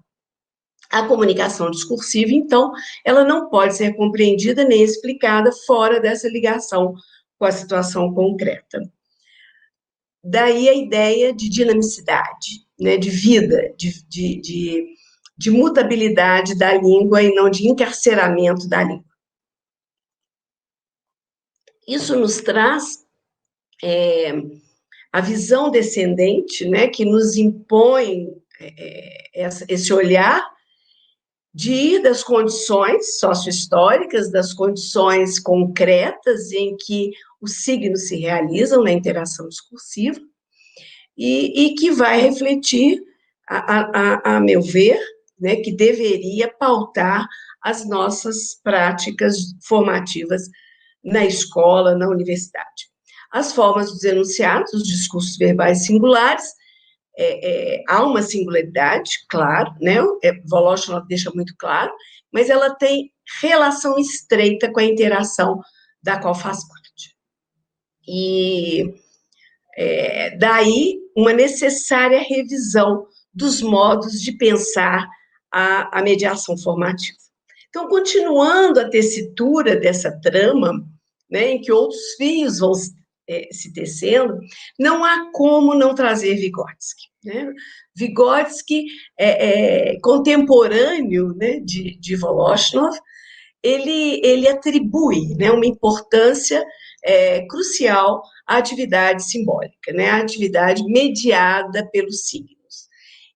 A comunicação discursiva, então, ela não pode ser compreendida nem explicada fora dessa ligação com a situação concreta. Daí a ideia de dinamicidade, né, de vida, de mutabilidade da língua e não de encarceramento da língua. Isso nos traz a visão descendente, né, que nos impõe esse olhar de ir das condições sociohistóricas, das condições concretas em que os signos se realizam na interação discursiva, e que vai refletir, a meu ver, né, que deveria pautar as nossas práticas formativas na escola, na universidade. As formas dos enunciados, os discursos verbais singulares, há uma singularidade, claro, né? Voloshinov deixa muito claro, mas ela tem relação estreita com a interação da qual faz parte. E daí uma necessária revisão dos modos de pensar a mediação formativa. Então, continuando a tessitura dessa trama, né, em que outros fios vão se tecendo, não há como não trazer Vygotsky. Né? Vygotsky, contemporâneo, né, de Voloshinov, ele atribui, né, uma importância crucial à atividade simbólica, né, à atividade mediada pelos signos,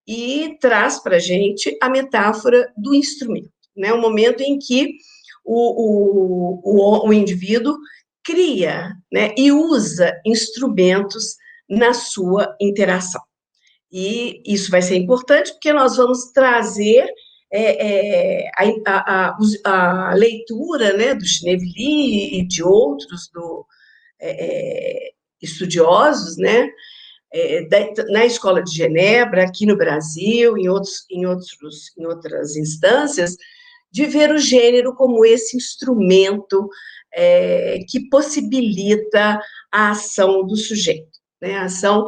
e traz para a gente a metáfora do instrumento, né, o momento em que o indivíduo cria, né, e usa instrumentos na sua interação. E isso vai ser importante porque nós vamos trazer a leitura, né, do Chineville e de outros estudiosos, né, na Escola de Genebra, aqui no Brasil, em outras instâncias, de ver o gênero como esse instrumento que possibilita a ação do sujeito, né, a ação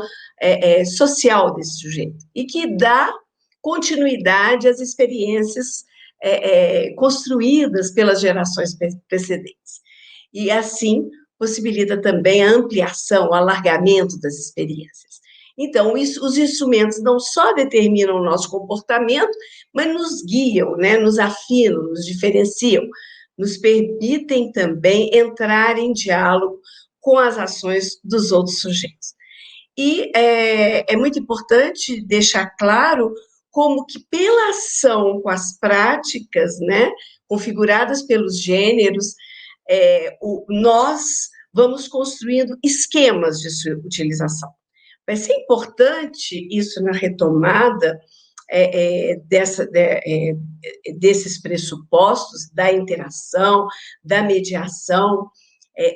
social desse sujeito, e que dá continuidade às experiências construídas pelas gerações precedentes. E, assim, possibilita também a ampliação, o alargamento das experiências. Então, os instrumentos não só determinam o nosso comportamento, mas nos guiam, né, nos afinam, nos diferenciam, nos permitem também entrar em diálogo com as ações dos outros sujeitos. E é muito importante deixar claro como que, pela ação com as práticas, né, configuradas pelos gêneros, nós vamos construindo esquemas de sua utilização. Vai ser importante isso na retomada desses pressupostos da interação, da mediação,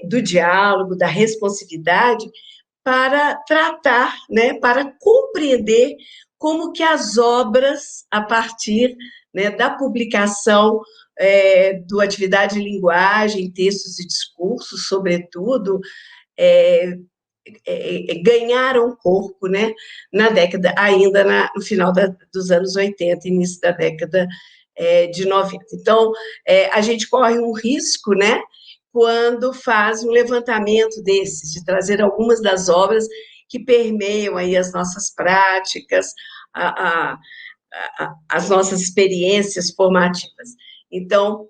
do diálogo, da responsividade, para tratar, né, para compreender como que as obras, a partir, né, da publicação do Atividade de Linguagem, Textos e Discursos, sobretudo, ganharam corpo, né, na década, ainda no final dos anos 80, início da década de 90. Então, a gente corre um risco, né, quando faz um levantamento desses, de trazer algumas das obras que permeiam aí as nossas práticas, as nossas experiências formativas. Então,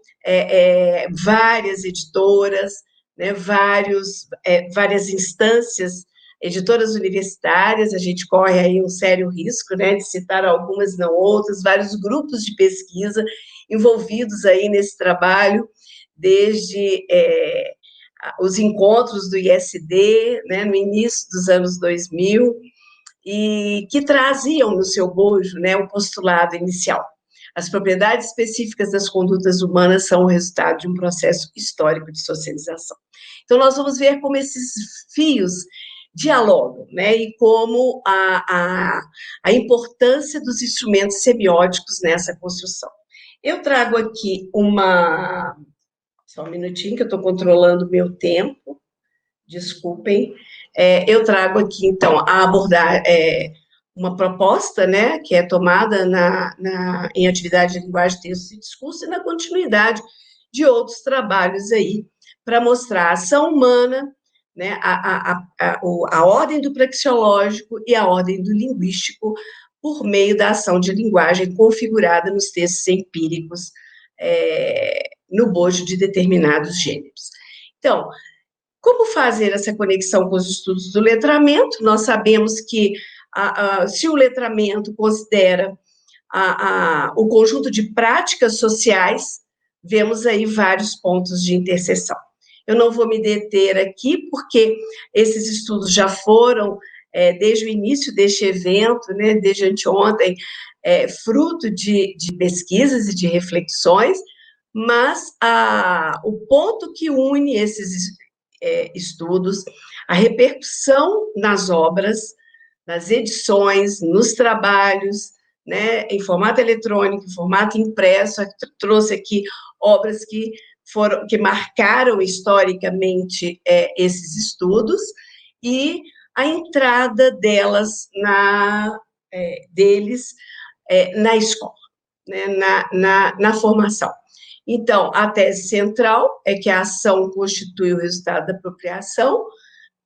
várias editoras, né, várias instâncias, editoras universitárias, a gente corre aí um sério risco, né, de citar algumas, não outras, vários grupos de pesquisa envolvidos aí nesse trabalho, desde os encontros do ISD, né, no início dos anos 2000, e que traziam no seu bojo, né, o postulado inicial. As propriedades específicas das condutas humanas são o resultado de um processo histórico de socialização. Então, nós vamos ver como esses fios dialogam, né, e como a importância dos instrumentos semióticos nessa construção. Eu trago aqui só um minutinho que eu estou controlando o meu tempo, desculpem. Eu trago aqui, então, a abordar uma proposta, né, que é tomada em atividade de linguagem, texto e discurso, e na continuidade de outros trabalhos aí, para mostrar a ação humana, né, a ordem do praxeológico e a ordem do linguístico por meio da ação de linguagem configurada nos textos empíricos no bojo de determinados gêneros. Então, como fazer essa conexão com os estudos do letramento? Nós sabemos que, se o letramento considera o conjunto de práticas sociais, vemos aí vários pontos de interseção. Eu não vou me deter aqui, porque esses estudos já foram, desde o início deste evento, né, desde anteontem, fruto de pesquisas e de reflexões, mas o ponto que une esses estudos, a repercussão nas obras, nas edições, nos trabalhos, né, em formato eletrônico, em formato impresso, trouxe aqui obras que marcaram historicamente esses estudos, e a entrada deles na escola, né, na formação. Então, a tese central é que a ação constitui o resultado da apropriação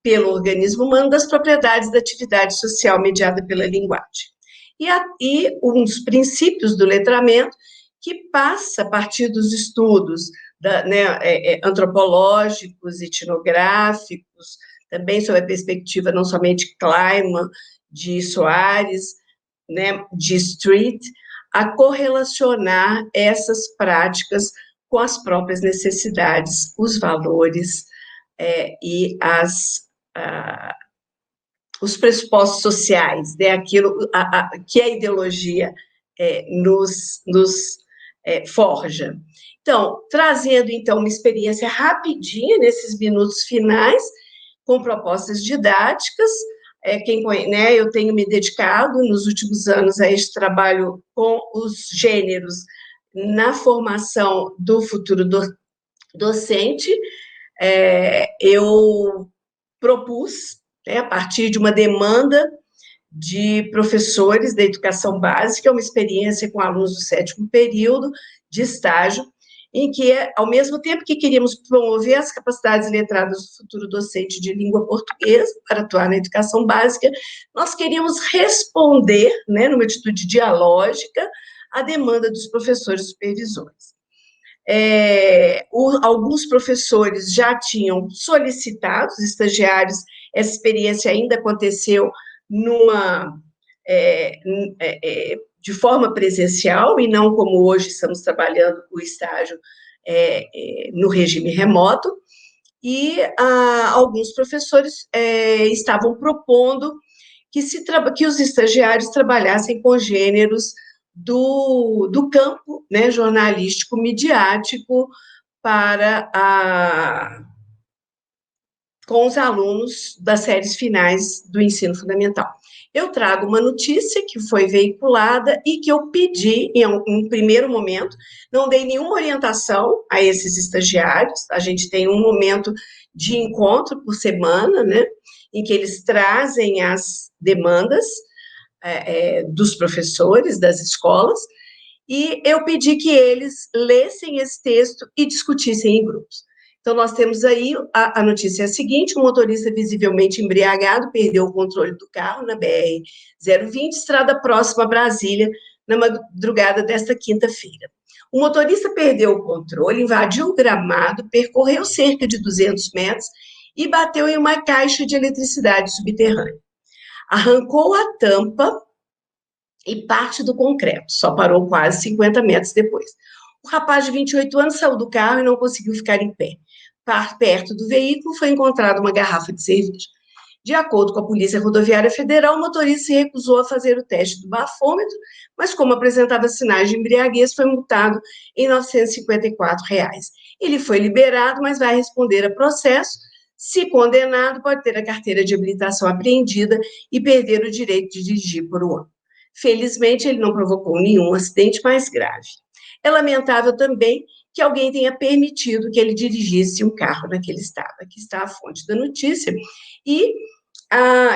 pelo organismo humano das propriedades da atividade social mediada pela linguagem. E um dos princípios do letramento, que passa a partir dos estudos antropológicos, etnográficos, também sob a perspectiva não somente Kleiman, de Soares, né, de Street, a correlacionar essas práticas com as próprias necessidades, os valores e os pressupostos sociais, né, aquilo que a ideologia nos forja. Então, trazendo, então, uma experiência rapidinha, nesses minutos finais, com propostas didáticas. Eu tenho me dedicado nos últimos anos a este trabalho com os gêneros na formação do futuro docente. Eu propus, a partir de uma demanda de professores da educação básica, uma experiência com alunos do 7º período de estágio, em que, ao mesmo tempo que queríamos promover as capacidades letradas do futuro docente de língua portuguesa para atuar na educação básica, nós queríamos responder, né, numa atitude dialógica, à demanda dos professores supervisores. Alguns professores já tinham solicitado, os estagiários, essa experiência ainda aconteceu de forma presencial, e não como hoje estamos trabalhando o estágio no regime remoto, e alguns professores estavam propondo que os estagiários trabalhassem com gêneros do campo, né, jornalístico, midiático, com os alunos das séries finais do ensino fundamental. Eu trago uma notícia que foi veiculada e que eu pedi, em um primeiro momento, não dei nenhuma orientação a esses estagiários. A gente tem um momento de encontro por semana, né, em que eles trazem as demandas dos professores, das escolas, e eu pedi que eles lessem esse texto e discutissem em grupos. Então, nós temos aí a notícia seguinte: um motorista visivelmente embriagado perdeu o controle do carro na BR-020, estrada próxima a Brasília, na madrugada desta quinta-feira. O motorista perdeu o controle, invadiu o gramado, percorreu cerca de 200 metros e bateu em uma caixa de eletricidade subterrânea. Arrancou a tampa e parte do concreto, só parou quase 50 metros depois. O rapaz de 28 anos saiu do carro e não conseguiu ficar em pé. Perto do veículo foi encontrada uma garrafa de cerveja. De acordo com a Polícia Rodoviária Federal, o motorista se recusou a fazer o teste do bafômetro, mas como apresentava sinais de embriaguez, foi multado em R$ 954. Ele foi liberado, mas vai responder a processo, Se condenado, pode ter a carteira de habilitação apreendida e perder o direito de dirigir por um ano. Felizmente, ele não provocou nenhum acidente mais grave. É lamentável também que alguém tenha permitido que ele dirigisse um carro naquele estado. Aqui está a fonte da notícia. E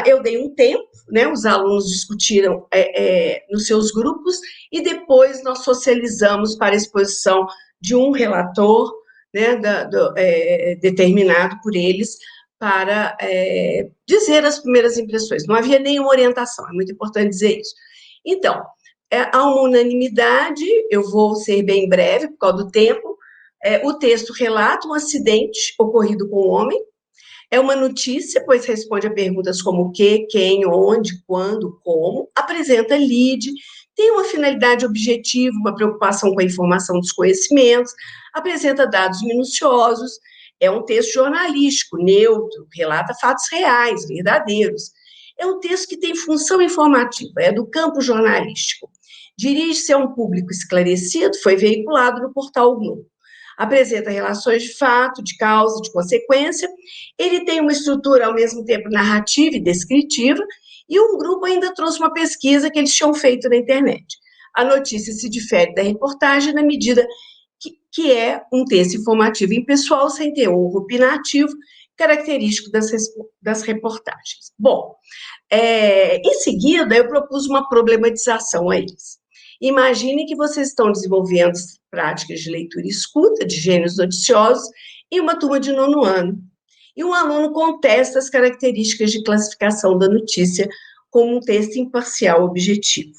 eu dei um tempo, né, os alunos discutiram nos seus grupos, e depois nós socializamos para a exposição de um relator, né, determinado por eles, para dizer as primeiras impressões. Não havia nenhuma orientação, é muito importante dizer isso. Então, há uma unanimidade, eu vou ser bem breve, por causa do tempo. O texto relata um acidente ocorrido com o homem. É uma notícia, pois responde a perguntas como o que, quem, onde, quando, como. Apresenta lead, tem uma finalidade objetiva, uma preocupação com a informação dos conhecimentos, apresenta dados minuciosos. É um texto jornalístico, neutro, relata fatos reais, verdadeiros. É um texto que tem função informativa, é do campo jornalístico. Dirige-se a um público esclarecido, foi veiculado no portal o Globo. Apresenta relações de fato, de causa, de consequência. Ele tem uma estrutura, ao mesmo tempo, narrativa e descritiva, e um grupo ainda trouxe uma pesquisa que eles tinham feito na internet. A notícia se difere da reportagem na medida que é um texto informativo impessoal, sem teor opinativo, característico das reportagens. Bom, em seguida, eu propus uma problematização a eles. Imagine que vocês estão desenvolvendo práticas de leitura e escuta de gêneros noticiosos em uma turma de 9º ano. E um aluno contesta as características de classificação da notícia como um texto imparcial objetivo.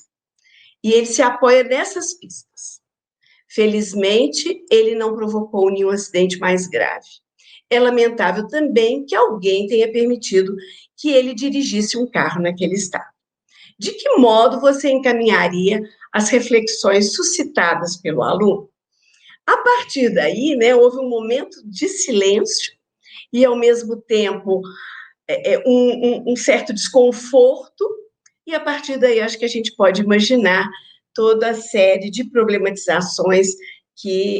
E ele se apoia nessas pistas. Felizmente, ele não provocou nenhum acidente mais grave. É lamentável também que alguém tenha permitido que ele dirigisse um carro naquele estado. De que modo você encaminharia as reflexões suscitadas pelo aluno? A partir daí, né, houve um momento de silêncio e, ao mesmo tempo, um certo desconforto, e a partir daí acho que a gente pode imaginar toda a série de problematizações que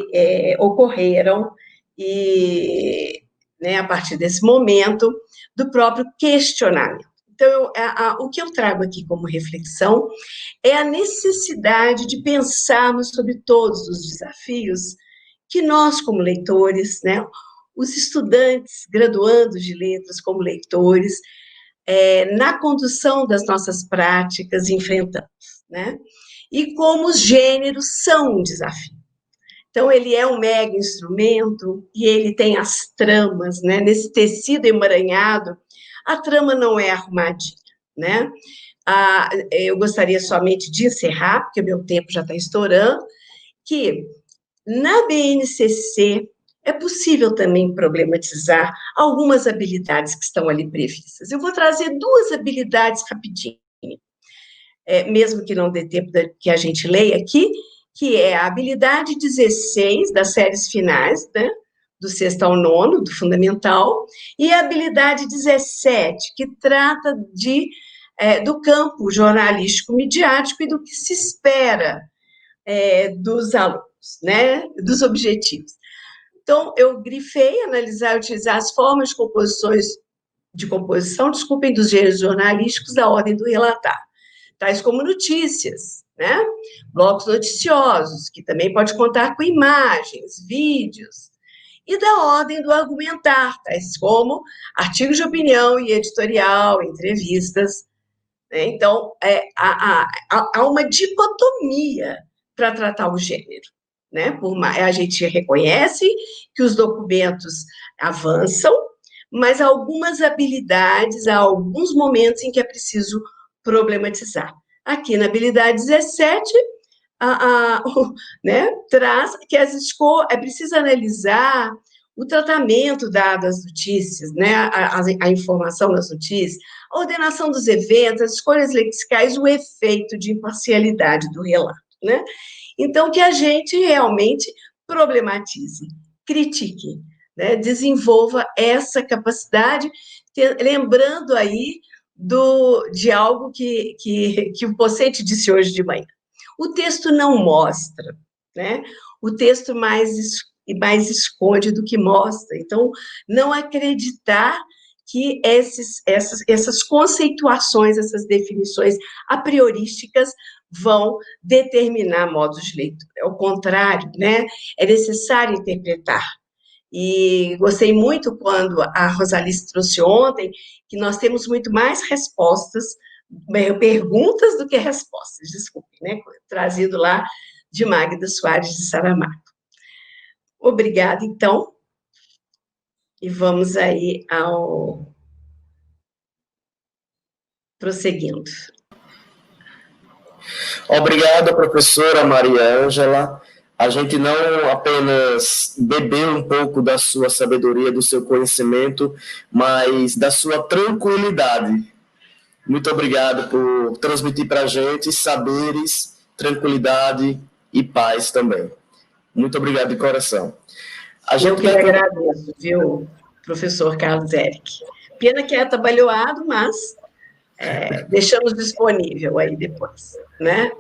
ocorreram, e, né, a partir desse momento, do próprio questionamento. Então, o que eu trago aqui como reflexão é a necessidade de pensarmos sobre todos os desafios que nós, como leitores, né, os estudantes, graduandos de letras como leitores, na condução das nossas práticas enfrentamos, né? E como os gêneros são um desafio. Então, ele é um mega instrumento e ele tem as tramas, né? Nesse tecido emaranhado, a trama não é arrumadinha, né? Eu gostaria somente de encerrar, porque meu tempo já está estourando, que na BNCC é possível também problematizar algumas habilidades que estão ali previstas. Eu vou trazer 2 habilidades rapidinho, mesmo que não dê tempo que a gente leia aqui, que é a habilidade 16 das séries finais, né, do 6º ao 9º, do fundamental, e a habilidade 17, que trata do campo jornalístico midiático e do que se espera dos alunos, né, dos objetivos. Então, eu grifei, analisar e utilizar as formas de composição, dos gêneros jornalísticos da ordem do relatar, tais como notícias, né, blocos noticiosos, que também pode contar com imagens, vídeos, e da ordem do argumentar, tais como artigos de opinião e editorial, entrevistas, né? Então, há uma dicotomia para tratar o gênero, né? A gente reconhece que os documentos avançam, mas há algumas habilidades, há alguns momentos em que é preciso problematizar. Aqui na habilidade 17, né, traz que é preciso analisar o tratamento dado às notícias, né, a informação das notícias, a ordenação dos eventos, as escolhas lexicais, o efeito de imparcialidade do relato, né? Então, que a gente realmente problematize, critique, né, desenvolva essa capacidade, lembrando aí de algo que o Pocente disse hoje de manhã. O texto não mostra, né? O texto mais e mais esconde do que mostra. Então, não acreditar que essas conceituações, essas definições a priorísticas vão determinar modos de leitura. Ao contrário, né? É necessário interpretar. E gostei muito quando a Rosalice trouxe ontem que nós temos muito mais perguntas do que respostas, desculpe, né? Trazido lá de Magda Soares de Saramago. Obrigada, então, e vamos aí ao prosseguindo. Obrigado, professora Maria Ângela. A gente não apenas bebeu um pouco da sua sabedoria, do seu conhecimento, mas da sua tranquilidade. Muito obrigado por transmitir para a gente saberes, tranquilidade e paz também. Muito obrigado de coração. Eu que agradeço, viu, professor Carlos Eric. Pena que é atabalhoado, mas deixamos disponível aí depois, né?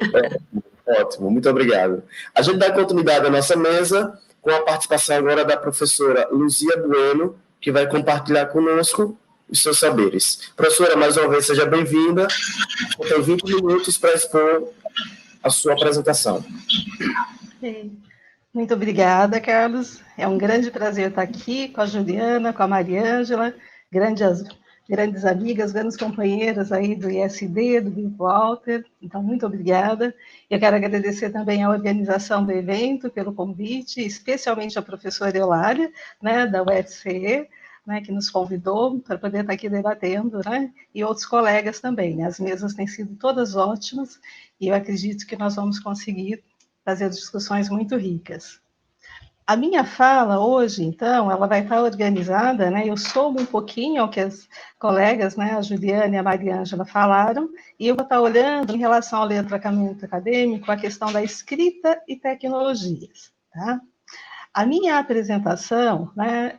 Ótimo, muito obrigado. A gente dá continuidade à nossa mesa com a participação agora da professora Luzia Bueno, que vai compartilhar conosco os seus saberes. Professora, mais uma vez, seja bem-vinda. Tem 20 minutos para expor a sua apresentação. Muito obrigada, Carlos. É um grande prazer estar aqui com a Juliana, com a Maria Ângela, grandes amigas, grandes companheiras aí do ISD, do Grupo Walter. Então, muito obrigada. Eu quero agradecer também a organização do evento pelo convite, especialmente a professora Eulália, né, da UFCE, né, que nos convidou para poder estar aqui debatendo, né, e outros colegas também. As mesas têm sido todas ótimas e eu acredito que nós vamos conseguir fazer discussões muito ricas. A minha fala hoje, então, ela vai estar organizada, né? Eu somo um pouquinho ao que as colegas, né, a Juliana e a Maria Ângela falaram, e eu vou estar olhando em relação ao letramento acadêmico a questão da escrita e tecnologias, tá? A minha apresentação, né,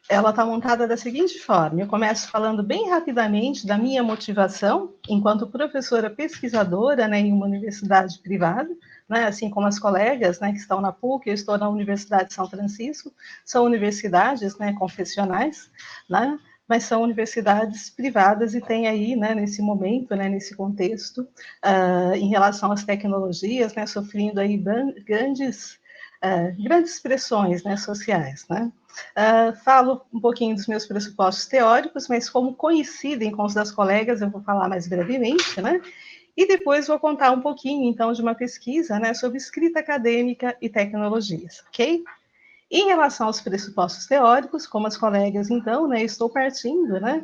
ela está montada da seguinte forma: eu começo falando bem rapidamente da minha motivação enquanto professora pesquisadora, né, em uma universidade privada, né, assim como as colegas, né, que estão na PUC, eu estou na Universidade de São Francisco, são universidades, né, confessionais, né, mas são universidades privadas e tem aí, né, nesse momento, né, nesse contexto, em relação às tecnologias, né, sofrendo aí grandes pressões, né, sociais, né. Falo um pouquinho dos meus pressupostos teóricos, mas como coincidem com os das colegas, eu vou falar mais brevemente, né, e depois vou contar um pouquinho, então, de uma pesquisa, né, sobre escrita acadêmica e tecnologias, ok? Em relação aos pressupostos teóricos, como as colegas, então, né, estou partindo, né,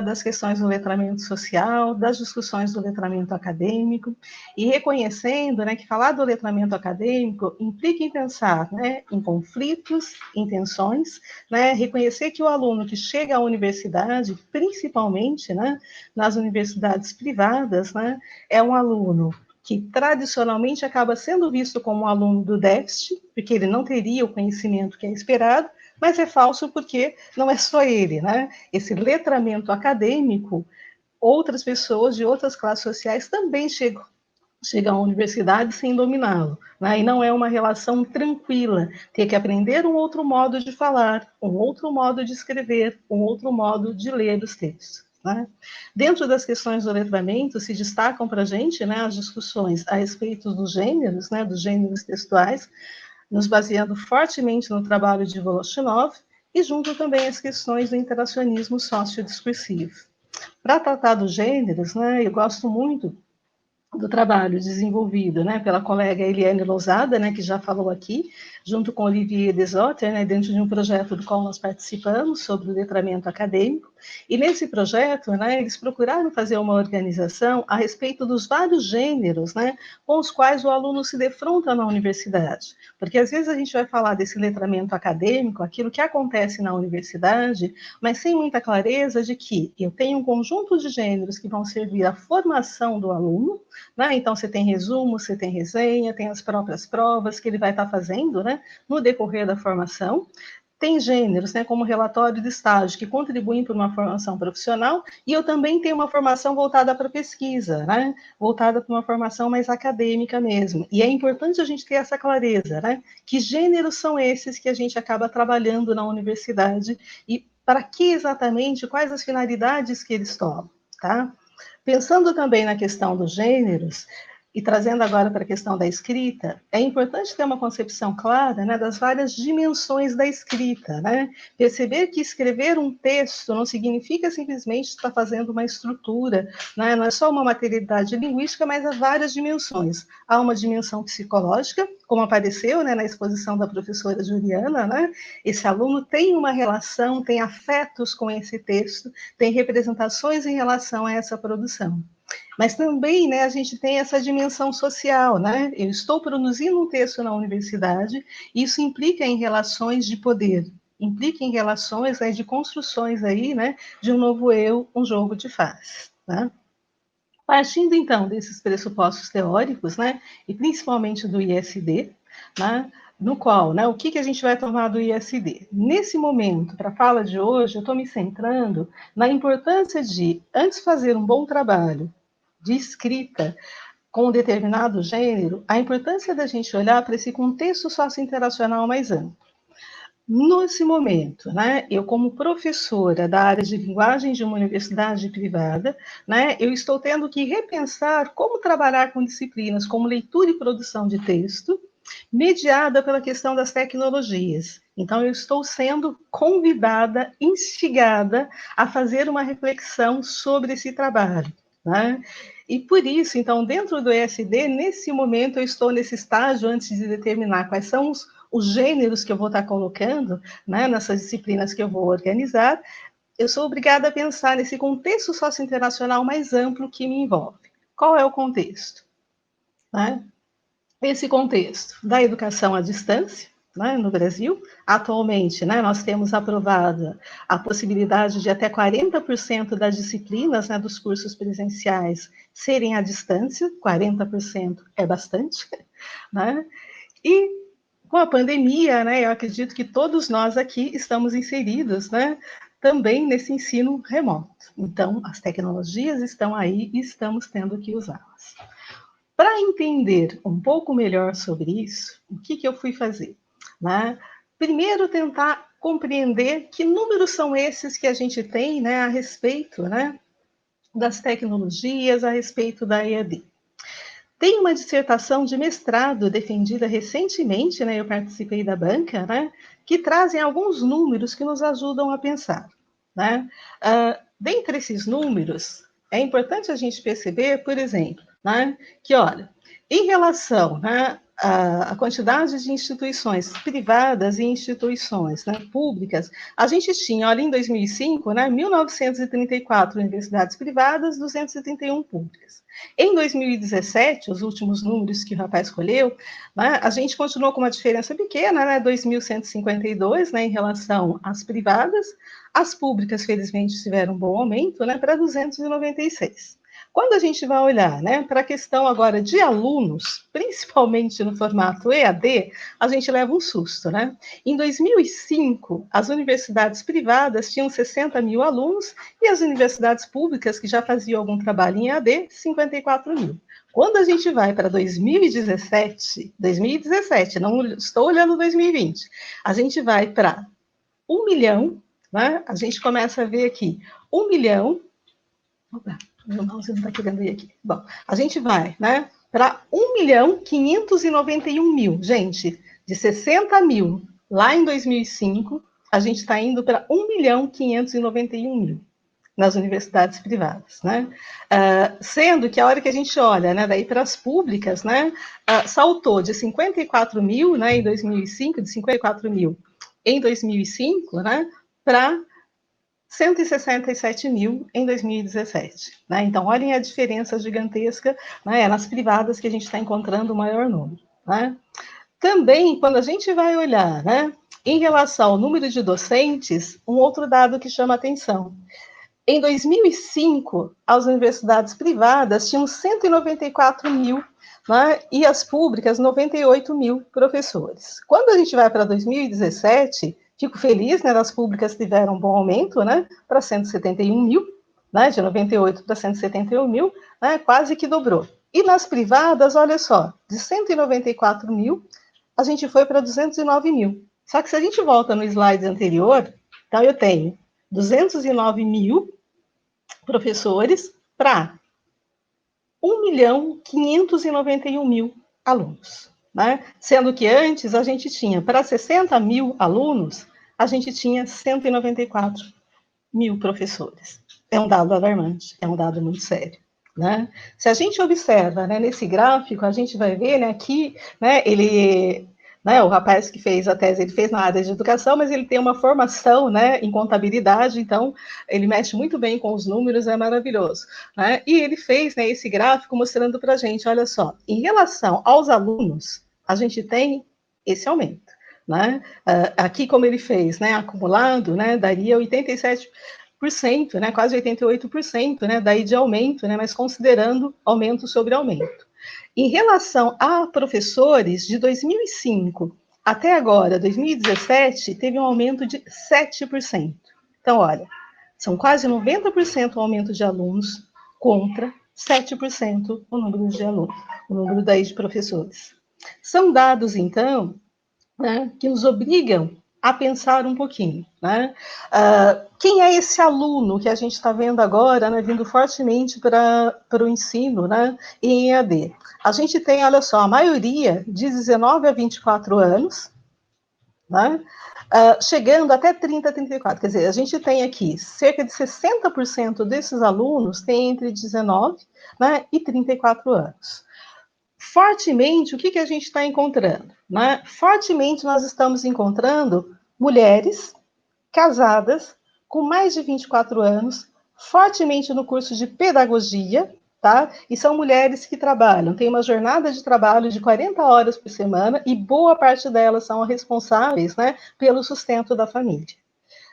das questões do letramento social, das discussões do letramento acadêmico, e reconhecendo, né, que falar do letramento acadêmico implica em pensar, né, em conflitos, em tensões, né, reconhecer que o aluno que chega à universidade, principalmente, né, nas universidades privadas, né, é um aluno que tradicionalmente acaba sendo visto como um aluno do déficit, porque ele não teria o conhecimento que é esperado, mas é falso porque não é só ele, né? Esse letramento acadêmico, outras pessoas de outras classes sociais também chegam à universidade sem dominá-lo, né? E não é uma relação tranquila, ter que aprender um outro modo de falar, um outro modo de escrever, um outro modo de ler os textos. Né? Dentro das questões do letramento, se destacam para a gente, né, as discussões a respeito dos gêneros, né, dos gêneros textuais, nos baseando fortemente no trabalho de Voloshinov, e junto também as questões do interacionismo sociodiscursivo. Para tratar dos gêneros, né, eu gosto muito do trabalho desenvolvido, né, pela colega Eliane Lousada, né, que já falou aqui, junto com Olivier Desotter, né, dentro de um projeto do qual nós participamos sobre o letramento acadêmico, e nesse projeto, né, eles procuraram fazer uma organização a respeito dos vários gêneros, né, com os quais o aluno se defronta na universidade, porque às vezes a gente vai falar desse letramento acadêmico, aquilo que acontece na universidade, mas sem muita clareza de que eu tenho um conjunto de gêneros que vão servir à formação do aluno, né? Então, você tem resumo, você tem resenha, tem as próprias provas que ele vai estar fazendo, né, no decorrer da formação. tem gêneros, né, como relatório de estágio, que contribuem para uma formação profissional, e eu também tenho uma formação voltada para pesquisa, né, voltada para uma formação mais acadêmica mesmo. E é importante a gente ter essa clareza, né, que gêneros são esses que a gente acaba trabalhando na universidade e para que exatamente, quais as finalidades que eles tomam, tá? Pensando também na questão dos gêneros, e trazendo agora para a questão da escrita, é importante ter uma concepção clara, né, das várias dimensões da escrita, né? Perceber que escrever um texto não significa simplesmente estar fazendo uma estrutura, né? Não é só uma materialidade linguística, mas há várias dimensões. Há uma dimensão psicológica, como apareceu, né, na exposição da professora Juliana, né? Esse aluno tem uma relação, tem afetos com esse texto, tem representações em relação a essa produção. Mas também, né, a gente tem essa dimensão social, né? Eu estou produzindo um texto na universidade, isso implica em relações de poder, implica em relações, né, de construções aí, né, de um novo eu, um jogo de faces, tá? Partindo, então, desses pressupostos teóricos, né, e principalmente do ISD, né, no qual, né, o que a gente vai tomar do ISD? Nesse momento, para a fala de hoje, eu estou me centrando na importância de, antes fazer um bom trabalho de escrita com um determinado gênero, a importância da gente olhar para esse contexto socio-interacional mais amplo. Nesse momento, né, eu como professora da área de linguagem de uma universidade privada, né, eu estou tendo que repensar como trabalhar com disciplinas como leitura e produção de texto, mediada pela questão das tecnologias. Então, eu estou sendo convidada, instigada a fazer uma reflexão sobre esse trabalho, né? E por isso, então, dentro do ESD, nesse momento, eu estou nesse estágio antes de determinar quais são os gêneros que eu vou estar colocando, né, nessas disciplinas que eu vou organizar, eu sou obrigada a pensar nesse contexto socio-internacional mais amplo que me envolve. Qual é o contexto? Né? Esse contexto da educação à distância, né, no Brasil, atualmente, né, nós temos aprovada a possibilidade de até 40% das disciplinas, né, dos cursos presenciais serem à distância, 40% é bastante, né, e com a pandemia, né, eu acredito que todos nós aqui estamos inseridos, né, também nesse ensino remoto. Então, as tecnologias estão aí e estamos tendo que usá-las. Para entender um pouco melhor sobre isso, o que eu fui fazer? Né? Primeiro, tentar compreender que números são esses que a gente tem, né, a respeito, né, das tecnologias, a respeito da EAD. Tem uma dissertação de mestrado defendida recentemente, né, eu participei da banca, né, que trazem alguns números que nos ajudam a pensar. Né? Dentre esses números, é importante a gente perceber, por exemplo, né, que, olha, em relação, né, à quantidade de instituições privadas e instituições, né, públicas, a gente tinha, olha, em 2005, né, 1.934 universidades privadas, 231 públicas. Em 2017, os últimos números que o rapaz escolheu, né, a gente continuou com uma diferença pequena, né, 2.152, né, em relação às privadas. As públicas, felizmente, tiveram um bom aumento, né, para 296. Quando a gente vai olhar, né, para a questão agora de alunos, principalmente no formato EAD, a gente leva um susto, né? Em 2005, as universidades privadas tinham 60 mil alunos e as universidades públicas, que já faziam algum trabalho em EAD, 54 mil. Quando a gente vai para 2017, não estou olhando 2020, a gente vai para 1 milhão, né? A gente começa a ver aqui 1 milhão. Opa, meu mouse não está querendo ir aqui. Bom, a gente vai, né, para 1.591.000. Gente, de 60 mil lá em 2005, a gente está indo para 1.591.000 nas universidades privadas, né? Sendo que a hora que a gente olha, né, daí para as públicas, né, saltou de 54 mil, né, em 2005, de 54 mil em 2005, né, para 167 mil em 2017. Né? Então, olhem a diferença gigantesca, né, nas privadas que a gente está encontrando o maior número. Né? Também, quando a gente vai olhar, né, em relação ao número de docentes, um outro dado que chama atenção. Em 2005, as universidades privadas tinham 194 mil, né, e as públicas 98 mil professores. Quando a gente vai para 2017, Fico feliz, né, das públicas tiveram um bom aumento, né, para 171 mil, né, de 98 para 171 mil, né, quase que dobrou. E nas privadas, olha só, de 194 mil, a gente foi para 209 mil. Só que se a gente volta no slide anterior, então eu tenho 209 mil professores para 1.591.000 alunos, né? Sendo que antes a gente tinha, para 60 mil alunos, a gente tinha 194 mil professores. É um dado alarmante, é um dado muito sério. Né? Se a gente observa, né, nesse gráfico, a gente vai ver, né, que, né, ele, né, o rapaz que fez a tese, ele fez na área de educação, mas ele tem uma formação, né, em contabilidade, então ele mexe muito bem com os números, é maravilhoso. Né? E ele fez, né, esse gráfico mostrando para a gente, olha só, em relação aos alunos, a gente tem esse aumento. Né? Aqui, como ele fez, né, acumulado, né, daria 87%, né, quase 88%, né, daí de aumento, né, mas considerando aumento sobre aumento. Em relação a professores, de 2005 até agora, 2017, teve um aumento de 7%. Então, olha, são quase 90% o aumento de alunos contra 7% o número de alunos, o número daí de professores. São dados, então, né, que nos obrigam a pensar um pouquinho. Né? Quem é esse aluno que a gente está vendo agora, né, vindo fortemente para o ensino, né, em EAD? A gente tem, olha só, a maioria de 19 a 24 anos, né, chegando até 30 a 34. Quer dizer, a gente tem aqui cerca de 60% desses alunos têm entre 19, né, e 34 anos. Fortemente, o que a gente está encontrando? Né? Fortemente, nós estamos encontrando mulheres casadas com mais de 24 anos, fortemente no curso de pedagogia, tá? E são mulheres que trabalham, têm uma jornada de trabalho de 40 horas por semana e boa parte delas são responsáveis, né, pelo sustento da família.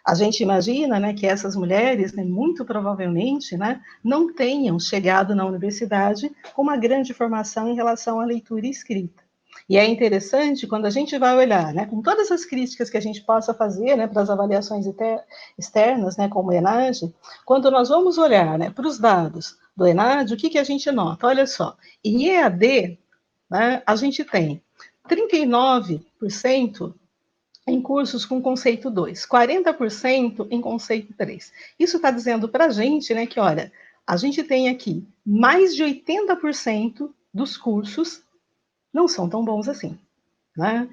A gente imagina, né, que essas mulheres, né, muito provavelmente, né, não tenham chegado na universidade com uma grande formação em relação à leitura e escrita. E é interessante quando a gente vai olhar, né, com todas as críticas que a gente possa fazer, né, para as avaliações externas, né, como o ENAD, quando nós vamos olhar, né, para os dados do ENAD, o que a gente nota? Olha só, em EAD, né, a gente tem 39% em cursos com conceito 2, 40% em conceito 3. Isso está dizendo para a gente, né, que, olha, a gente tem aqui mais de 80% dos cursos não são tão bons assim, né?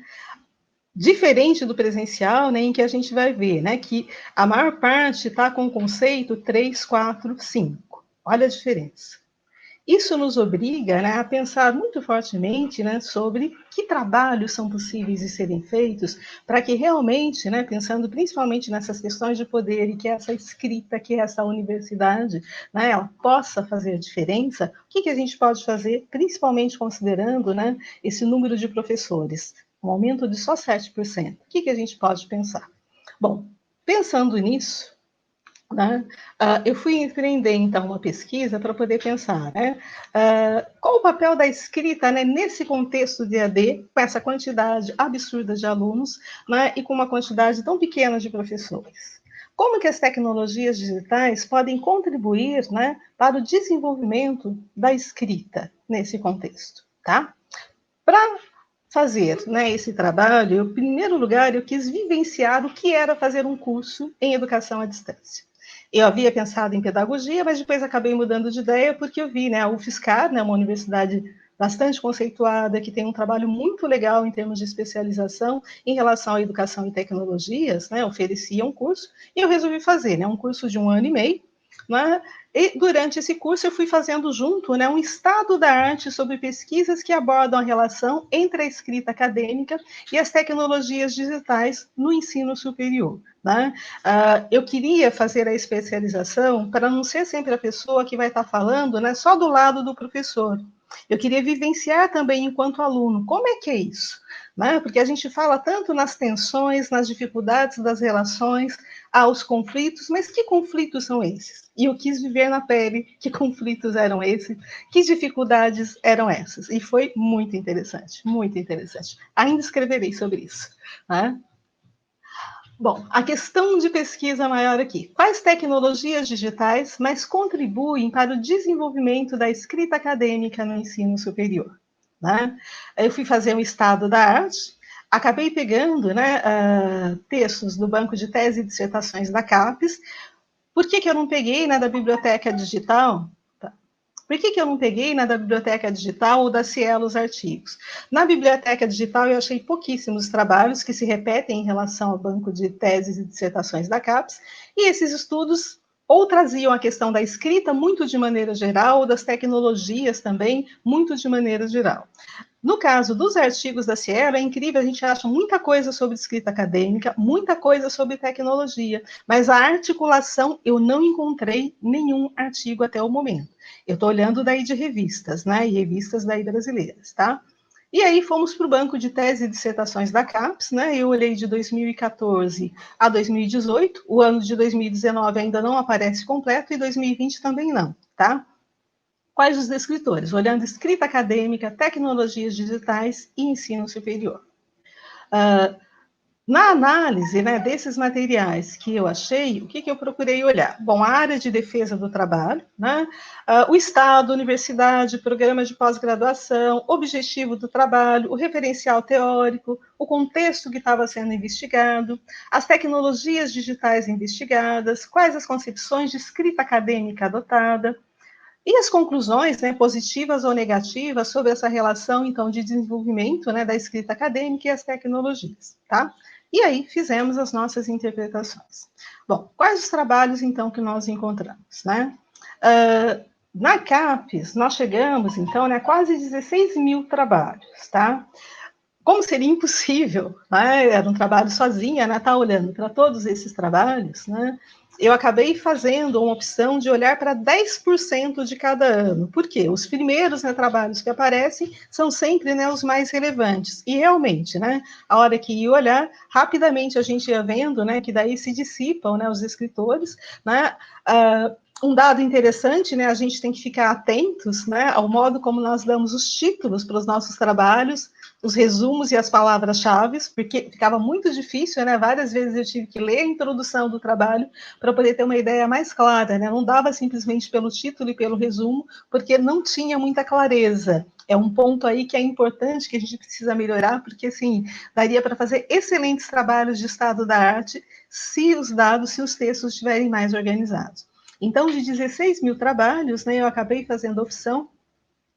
Diferente do presencial, né, em que a gente vai ver, né, que a maior parte está com o conceito 3, 4, 5. Olha a diferença. Isso nos obriga, né, a pensar muito fortemente, né, sobre que trabalhos são possíveis de serem feitos para que realmente, né, pensando principalmente nessas questões de poder e que essa escrita, que essa universidade, né, ela possa fazer diferença, o que a gente pode fazer, principalmente considerando, né, esse número de professores, um aumento de só 7%. O que a gente pode pensar? Bom, pensando nisso, né? Eu fui empreender, então, uma pesquisa para poder pensar, né? Qual o papel da escrita, né, nesse contexto de EAD, com essa quantidade absurda de alunos, né, e com uma quantidade tão pequena de professores. Como que as tecnologias digitais podem contribuir, né, para o desenvolvimento da escrita nesse contexto, tá? Para fazer, né, esse trabalho, em primeiro lugar, eu quis vivenciar o que era fazer um curso em educação à distância. Eu havia pensado em pedagogia, mas depois acabei mudando de ideia porque eu vi, né, a UFSCar, né, uma universidade bastante conceituada, que tem um trabalho muito legal em termos de especialização em relação à educação e tecnologias, né, oferecia um curso, e eu resolvi fazer, né, um curso de 1 ano e meio, né, e durante esse curso eu fui fazendo junto, né, um estado da arte sobre pesquisas que abordam a relação entre a escrita acadêmica e as tecnologias digitais no ensino superior. Né? Eu queria fazer a especialização para não ser sempre a pessoa que vai estar falando, né, só do lado do professor. Eu queria vivenciar também enquanto aluno. Como é que é isso? Né? Porque a gente fala tanto nas tensões, nas dificuldades das relações, aos conflitos, mas que conflitos são esses? E eu quis viver na pele que conflitos eram esses, que dificuldades eram essas. E foi muito interessante, muito interessante. Ainda escreverei sobre isso. Né? Bom, a questão de pesquisa maior aqui. Quais tecnologias digitais mais contribuem para o desenvolvimento da escrita acadêmica no ensino superior? Né? Eu fui fazer um estado da arte, acabei pegando, né, textos do banco de tese e dissertações da CAPES. Por que eu não peguei, né, da biblioteca digital? Por que eu não peguei na da biblioteca digital ou da Cielo os artigos? Na biblioteca digital eu achei pouquíssimos trabalhos que se repetem em relação ao banco de teses e dissertações da CAPES, e esses estudos ou traziam a questão da escrita muito de maneira geral, ou das tecnologias também, muito de maneira geral. No caso dos artigos da Cielo, é incrível, a gente acha muita coisa sobre escrita acadêmica, muita coisa sobre tecnologia, mas a articulação eu não encontrei nenhum artigo até o momento. Eu estou olhando daí de revistas, né, e revistas daí brasileiras, tá? E aí fomos para o banco de tese e dissertações da CAPES, né, eu olhei de 2014 a 2018, o ano de 2019 ainda não aparece completo, e 2020 também não, tá? Quais os escritores? Olhando escrita acadêmica, tecnologias digitais e ensino superior. Na análise, né, desses materiais que eu achei, o que eu procurei olhar? Bom, a área de defesa do trabalho, né, o Estado, universidade, programa de pós-graduação, objetivo do trabalho, o referencial teórico, o contexto que estava sendo investigado, as tecnologias digitais investigadas, quais as concepções de escrita acadêmica adotada, e as conclusões, né, positivas ou negativas, sobre essa relação, então, de desenvolvimento, né, da escrita acadêmica e as tecnologias, tá? E aí fizemos as nossas interpretações. Bom, quais os trabalhos, então, que nós encontramos, né? Na CAPES, nós chegamos, então, né, a quase 16 mil trabalhos, tá? Como seria impossível, né? Era um trabalho sozinha, né? Tá olhando para todos esses trabalhos, né? Eu acabei fazendo uma opção de olhar para 10% de cada ano. Por quê? Os primeiros, né, trabalhos que aparecem são sempre, né, os mais relevantes. E realmente, né, a hora que ia olhar, rapidamente a gente ia vendo, né, que daí se dissipam, né, os escritores, né? Um dado interessante, né, a gente tem que ficar atentos, né, ao modo como nós damos os títulos para os nossos trabalhos, os resumos e as palavras-chave, porque ficava muito difícil, né? Várias vezes eu tive que ler a introdução do trabalho para poder ter uma ideia mais clara, né? Não dava simplesmente pelo título e pelo resumo, porque não tinha muita clareza. É um ponto aí que é importante, que a gente precisa melhorar, porque, assim, daria para fazer excelentes trabalhos de estado da arte se os dados, se os textos estiverem mais organizados. Então, de 16 mil trabalhos, né, eu acabei fazendo a opção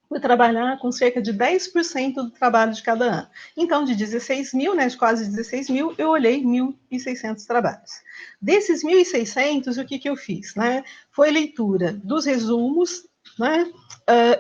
por trabalhar com cerca de 10% do trabalho de cada ano. Então, de 16 mil, né, de quase 16 mil, eu olhei 1.600 trabalhos. Desses 1.600, o que eu fiz? Né? Foi leitura dos resumos, né?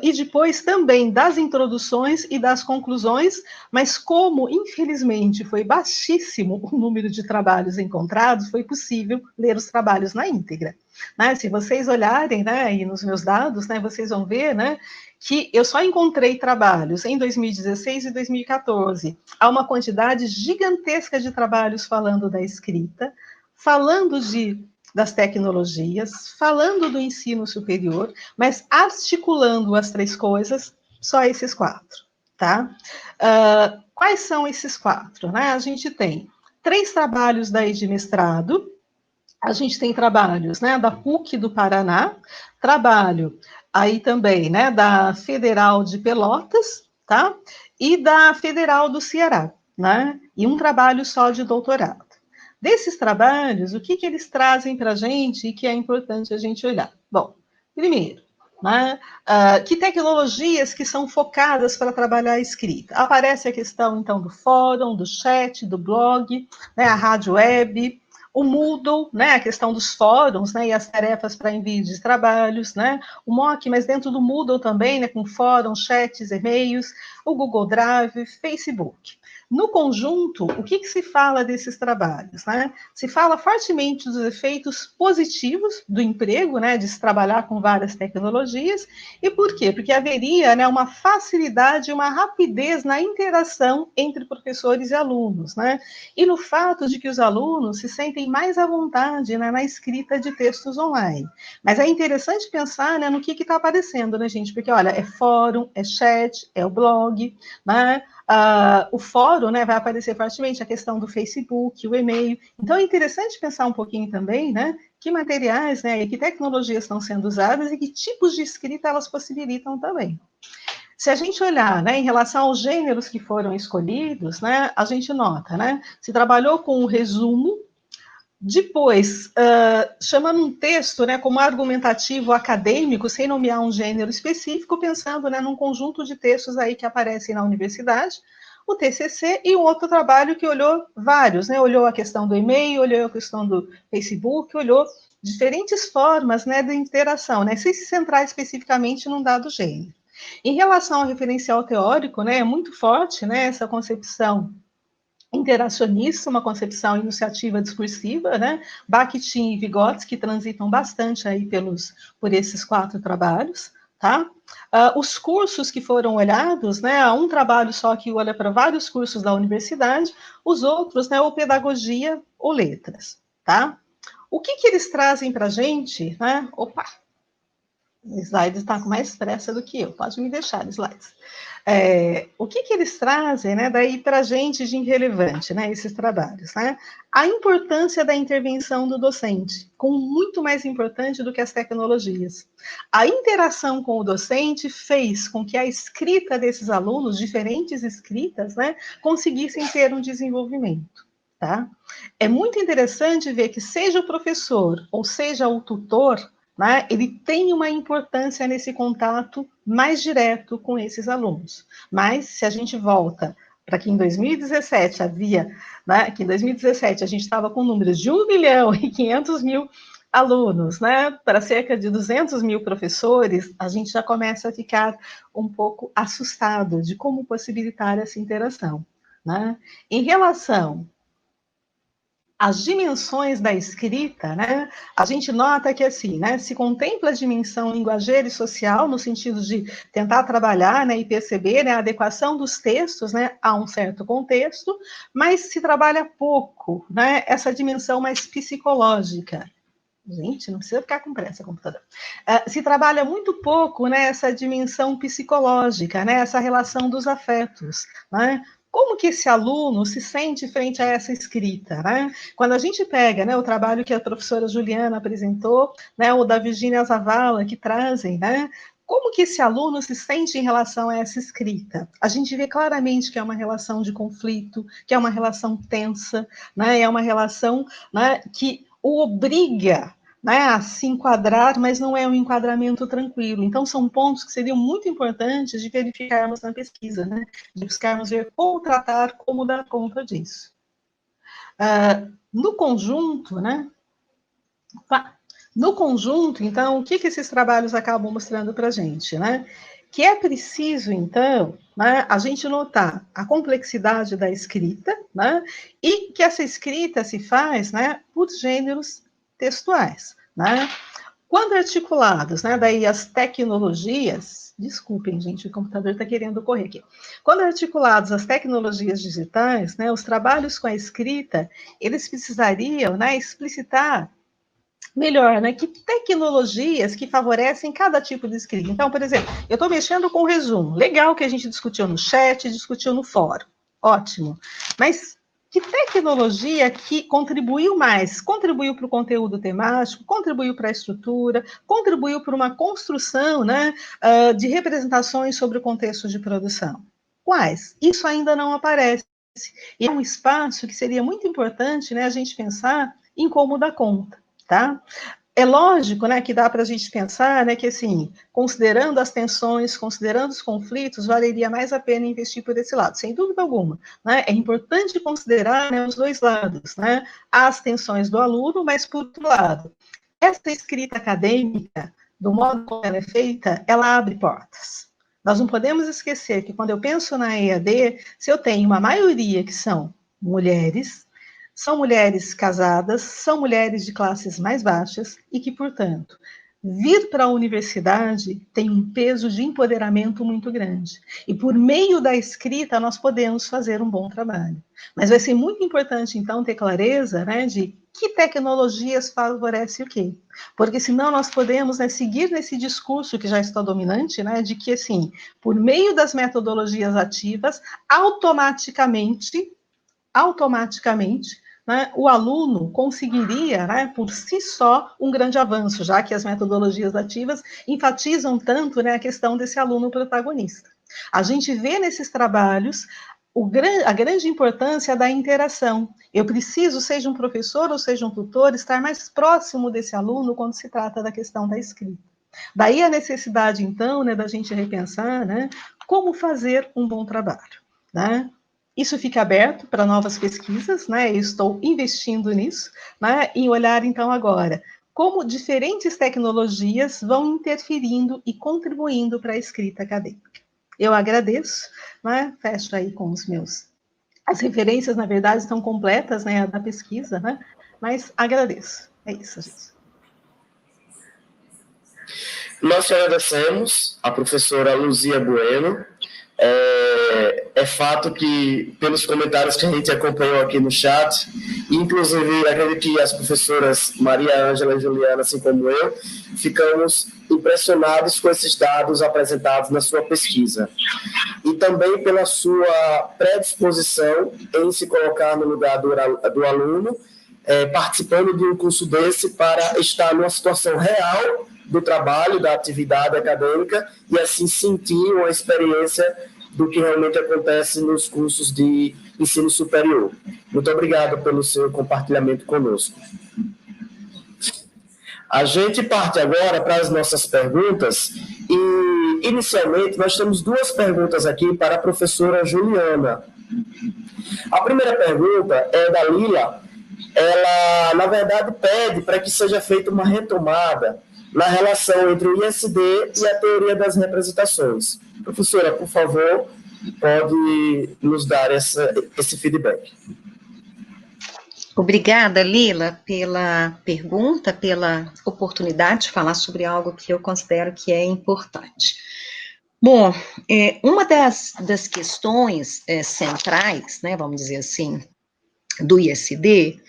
E depois também das introduções e das conclusões, mas como, infelizmente, foi baixíssimo o número de trabalhos encontrados, foi possível ler os trabalhos na íntegra. Né? Se vocês olharem, né, aí nos meus dados, né, vocês vão ver, né, que eu só encontrei trabalhos em 2016 e 2014. Há uma quantidade gigantesca de trabalhos falando da escrita, falando das tecnologias, falando do ensino superior, mas articulando as três coisas, só esses quatro, tá? Quais são esses quatro? Né? A gente tem 3 trabalhos daí de mestrado, a gente tem trabalhos, né, da PUC do Paraná, trabalho aí também, né, da Federal de Pelotas, tá? E da Federal do Ceará, né? E um trabalho só de doutorado. Desses trabalhos, o que eles trazem para a gente e que é importante a gente olhar? Bom, primeiro, né, que tecnologias que são focadas para trabalhar a escrita? Aparece a questão, então, do fórum, do chat, do blog, né, a rádio web, o Moodle, né, a questão dos fóruns, né, e as tarefas para envio de trabalhos, né, o Mock, mas dentro do Moodle também, né, com fóruns, chats, e-mails, o Google Drive, Facebook. No conjunto, o que se fala desses trabalhos? Né? Se fala fortemente dos efeitos positivos do emprego, né, de se trabalhar com várias tecnologias. E por quê? Porque haveria, né, uma facilidade, uma rapidez na interação entre professores e alunos, né? E no fato de que os alunos se sentem mais à vontade, né, na escrita de textos online. Mas é interessante pensar, né, no que está aparecendo, né, gente? Porque, olha, é fórum, é chat, é o blog, né? O fórum, né, vai aparecer fortemente a questão do Facebook, o e-mail. Então, é interessante pensar um pouquinho também, né, que materiais, né, e que tecnologias estão sendo usadas e que tipos de escrita elas possibilitam também. Se a gente olhar, né, em relação aos gêneros que foram escolhidos, né, a gente nota, né, se trabalhou com o resumo, depois, chamando um texto, né, como argumentativo acadêmico, sem nomear um gênero específico, pensando, né, num conjunto de textos aí que aparecem na universidade, o TCC, e um outro trabalho que olhou vários, né, olhou a questão do e-mail, olhou a questão do Facebook, olhou diferentes formas, né, de interação, né, sem se centrar especificamente num dado gênero. Em relação ao referencial teórico, né, é muito forte, né, essa concepção interacionista, uma concepção iniciativa discursiva, né? Bakhtin e Vygotsky transitam bastante aí por esses 4 trabalhos, tá? Os cursos que foram olhados, né? Há um trabalho só que olha para vários cursos da universidade, os outros, né? Ou pedagogia ou letras, tá? O que eles trazem para a gente, né? Opa! O slide está com mais pressa do que eu, pode me deixar, slides. O que eles trazem, né, daí para a gente de irrelevante, né, esses trabalhos, né? A importância da intervenção do docente, como muito mais importante do que as tecnologias. A interação com o docente fez com que a escrita desses alunos, diferentes escritas, né, conseguissem ter um desenvolvimento, tá? É muito interessante ver que seja o professor ou seja o tutor, né, ele tem uma importância nesse contato mais direto com esses alunos. Mas, se a gente volta para que em 2017 havia, né, que em 2017 a gente estava com números de 1.500.000 alunos, né, para cerca de 200 mil professores, a gente já começa a ficar um pouco assustado de como possibilitar essa interação, né? Em relação as dimensões da escrita, né, a gente nota que, assim, né, se contempla a dimensão linguageira e social, no sentido de tentar trabalhar, né, e perceber, né, a adequação dos textos, né, a um certo contexto, mas se trabalha pouco, né, essa dimensão mais psicológica. Gente, não precisa ficar com pressa, computador. Se trabalha muito pouco, né, essa dimensão psicológica, né, essa relação dos afetos, né? Como que esse aluno se sente frente a essa escrita, né? Quando a gente pega, né, o trabalho que a professora Juliana apresentou, né, o da Virginia Zavala, que trazem, né, como que esse aluno se sente em relação a essa escrita? A gente vê claramente que é uma relação de conflito, que é uma relação tensa, né, é uma relação, né, que o obriga, né, a se enquadrar, mas não é um enquadramento tranquilo. Então, são pontos que seriam muito importantes de verificarmos na pesquisa, né, de buscarmos ver como tratar, como dar conta disso. No conjunto, né, então, o que esses trabalhos acabam mostrando para a gente, né? Que é preciso, então, né, a gente notar a complexidade da escrita, né, e que essa escrita se faz, né, por gêneros textuais, né? Quando articulados, né, daí as tecnologias, desculpem, gente, o computador está querendo correr aqui. Quando articulados as tecnologias digitais, né, os trabalhos com a escrita, eles precisariam, né, explicitar melhor, né? Que tecnologias que favorecem cada tipo de escrita. Então, por exemplo, eu estou mexendo com o resumo. Legal que a gente discutiu no chat, discutiu no fórum. Ótimo. Mas que tecnologia que contribuiu mais? Contribuiu para o conteúdo temático, contribuiu para a estrutura, contribuiu para uma construção, né, de representações sobre o contexto de produção. Quais? Isso ainda não aparece. E é um espaço que seria muito importante, né, a gente pensar em como dar conta. Tá? É lógico, né, que dá para a gente pensar, né, que assim, considerando as tensões, considerando os conflitos, valeria mais a pena investir por esse lado, sem dúvida alguma, né? É importante considerar, né, os dois lados, né? As tensões do aluno, mas por outro lado, essa escrita acadêmica, do modo como ela é feita, ela abre portas. Nós não podemos esquecer que quando eu penso na EAD, se eu tenho uma maioria que são mulheres, são mulheres casadas, são mulheres de classes mais baixas e que, portanto, vir para a universidade tem um peso de empoderamento muito grande. E por meio da escrita nós podemos fazer um bom trabalho. Mas vai ser muito importante, então, ter clareza, né, de que tecnologias favorecem o quê? Porque senão nós podemos, né, seguir nesse discurso que já está dominante, né, de que, assim, por meio das metodologias ativas, automaticamente, né, o aluno conseguiria, né, por si só, um grande avanço, já que as metodologias ativas enfatizam tanto, né, a questão desse aluno protagonista. A gente vê nesses trabalhos a grande importância da interação. Eu preciso, seja um professor ou seja um tutor, estar mais próximo desse aluno quando se trata da questão da escrita. Daí a necessidade, então, né, da gente repensar, né, como fazer um bom trabalho, né? Isso fica aberto para novas pesquisas, né? Eu estou investindo nisso, né? Em olhar, então, agora, como diferentes tecnologias vão interferindo e contribuindo para a escrita acadêmica. Eu agradeço, né? Fecho aí com os meus. As referências, na verdade, estão completas, né, da pesquisa, né? Mas agradeço. É isso, gente. Nós te agradecemos, a professora Luzia Bueno. É fato que, pelos comentários que a gente acompanhou aqui no chat, inclusive, acredito que as professoras Maria Ângela e Juliana, assim como eu, ficamos impressionados com esses dados apresentados na sua pesquisa. E também pela sua predisposição em se colocar no lugar do aluno, participando de um curso desse para estar numa situação real do trabalho, da atividade acadêmica, e assim sentir uma experiência do que realmente acontece nos cursos de ensino superior. Muito obrigado pelo seu compartilhamento conosco. A gente parte agora para as nossas perguntas e, inicialmente, nós temos duas perguntas aqui para a professora Juliana. A primeira pergunta é da Lila. Ela, na verdade, pede para que seja feita uma retomada na relação entre o ISD e a teoria das representações. Professora, por favor, pode nos dar esse feedback. Obrigada, Lila, pela pergunta, pela oportunidade de falar sobre algo que eu considero que é importante. Bom, uma das questões centrais, né, vamos dizer assim, do ISD,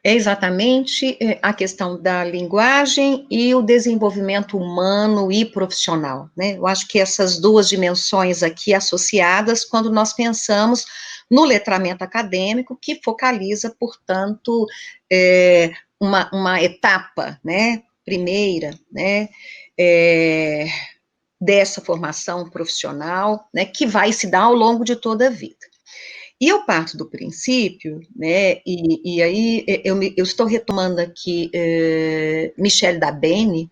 é exatamente a questão da linguagem e o desenvolvimento humano e profissional, né? Eu acho que essas duas dimensões aqui associadas, quando nós pensamos no letramento acadêmico, que focaliza, portanto, uma etapa, né, primeira, né, dessa formação profissional, né, que vai se dar ao longo de toda a vida. E eu parto do princípio, né, e aí eu estou retomando aqui Michel Dabene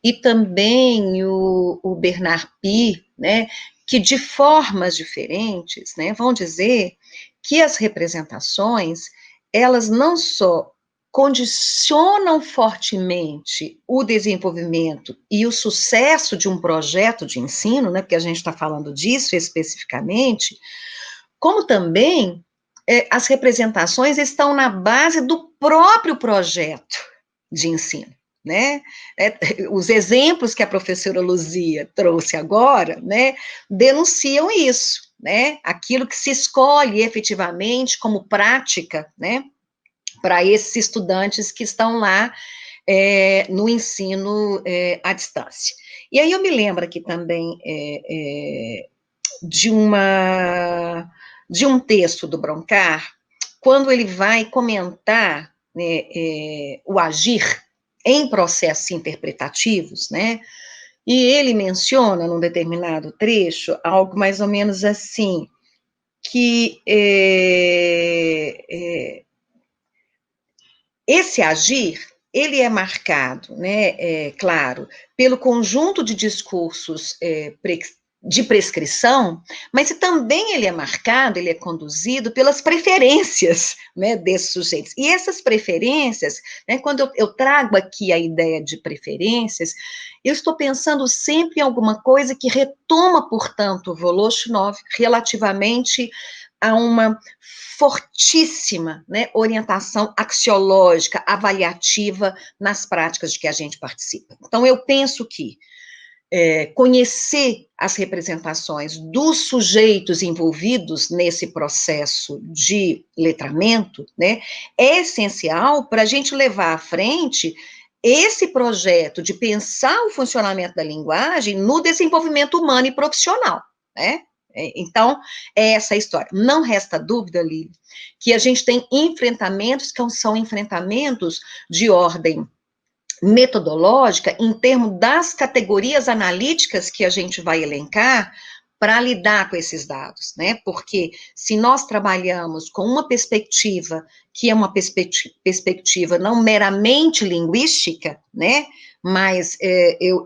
e também o Bernard Pi, né, que de formas diferentes, né, vão dizer que as representações, elas não só condicionam fortemente o desenvolvimento e o sucesso de um projeto de ensino, né, porque a gente está falando disso especificamente, como também as representações estão na base do próprio projeto de ensino, né? Os exemplos que a professora Luzia trouxe agora, né, denunciam isso, né? Aquilo que se escolhe efetivamente como prática, né, para esses estudantes que estão lá no ensino à distância. E aí eu me lembro aqui também de um texto do Broncar, quando ele vai comentar, né, o agir em processos interpretativos, né, e ele menciona, num determinado trecho, algo mais ou menos assim, que esse agir, ele é marcado, né, claro, pelo conjunto de discursos de prescrição, mas também ele é marcado, ele é conduzido pelas preferências, né, desses sujeitos. E essas preferências, né, quando eu trago aqui a ideia de preferências, eu estou pensando sempre em alguma coisa que retoma, portanto, o Voloshinov relativamente a uma fortíssima, né, orientação axiológica, avaliativa nas práticas de que a gente participa. Então, eu penso que conhecer as representações dos sujeitos envolvidos nesse processo de letramento, né, é essencial para a gente levar à frente esse projeto de pensar o funcionamento da linguagem no desenvolvimento humano e profissional, né? Então, é essa a história. Não resta dúvida, Lili, que a gente tem enfrentamentos que são enfrentamentos de ordem metodológica em termos das categorias analíticas que a gente vai elencar para lidar com esses dados, né? Porque se nós trabalhamos com uma perspectiva que é uma perspectiva não meramente linguística, né? Mas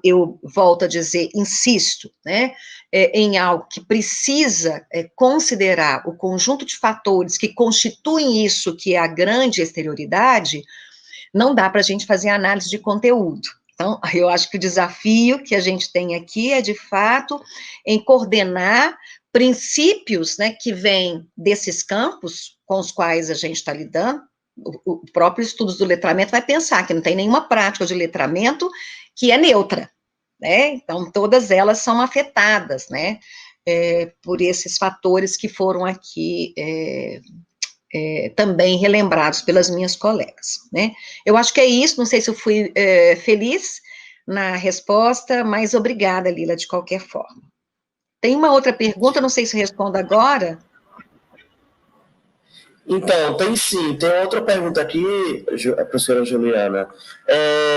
eu volto a dizer, insisto, né? Em algo que precisa considerar o conjunto de fatores que constituem isso, que é a grande exterioridade, não dá para a gente fazer análise de conteúdo. Então, eu acho que o desafio que a gente tem aqui é, de fato, em coordenar princípios, né, que vêm desses campos com os quais a gente está lidando. O próprio estudo do letramento vai pensar que não tem nenhuma prática de letramento que é neutra, né? Então, todas elas são afetadas, né, por esses fatores que foram aqui também relembrados pelas minhas colegas, né? Eu acho que é isso, não sei se eu fui feliz na resposta, mas obrigada, Lila, de qualquer forma. Tem uma outra pergunta, não sei se eu respondo agora. Então, tem sim, tem outra pergunta aqui, professora Juliana.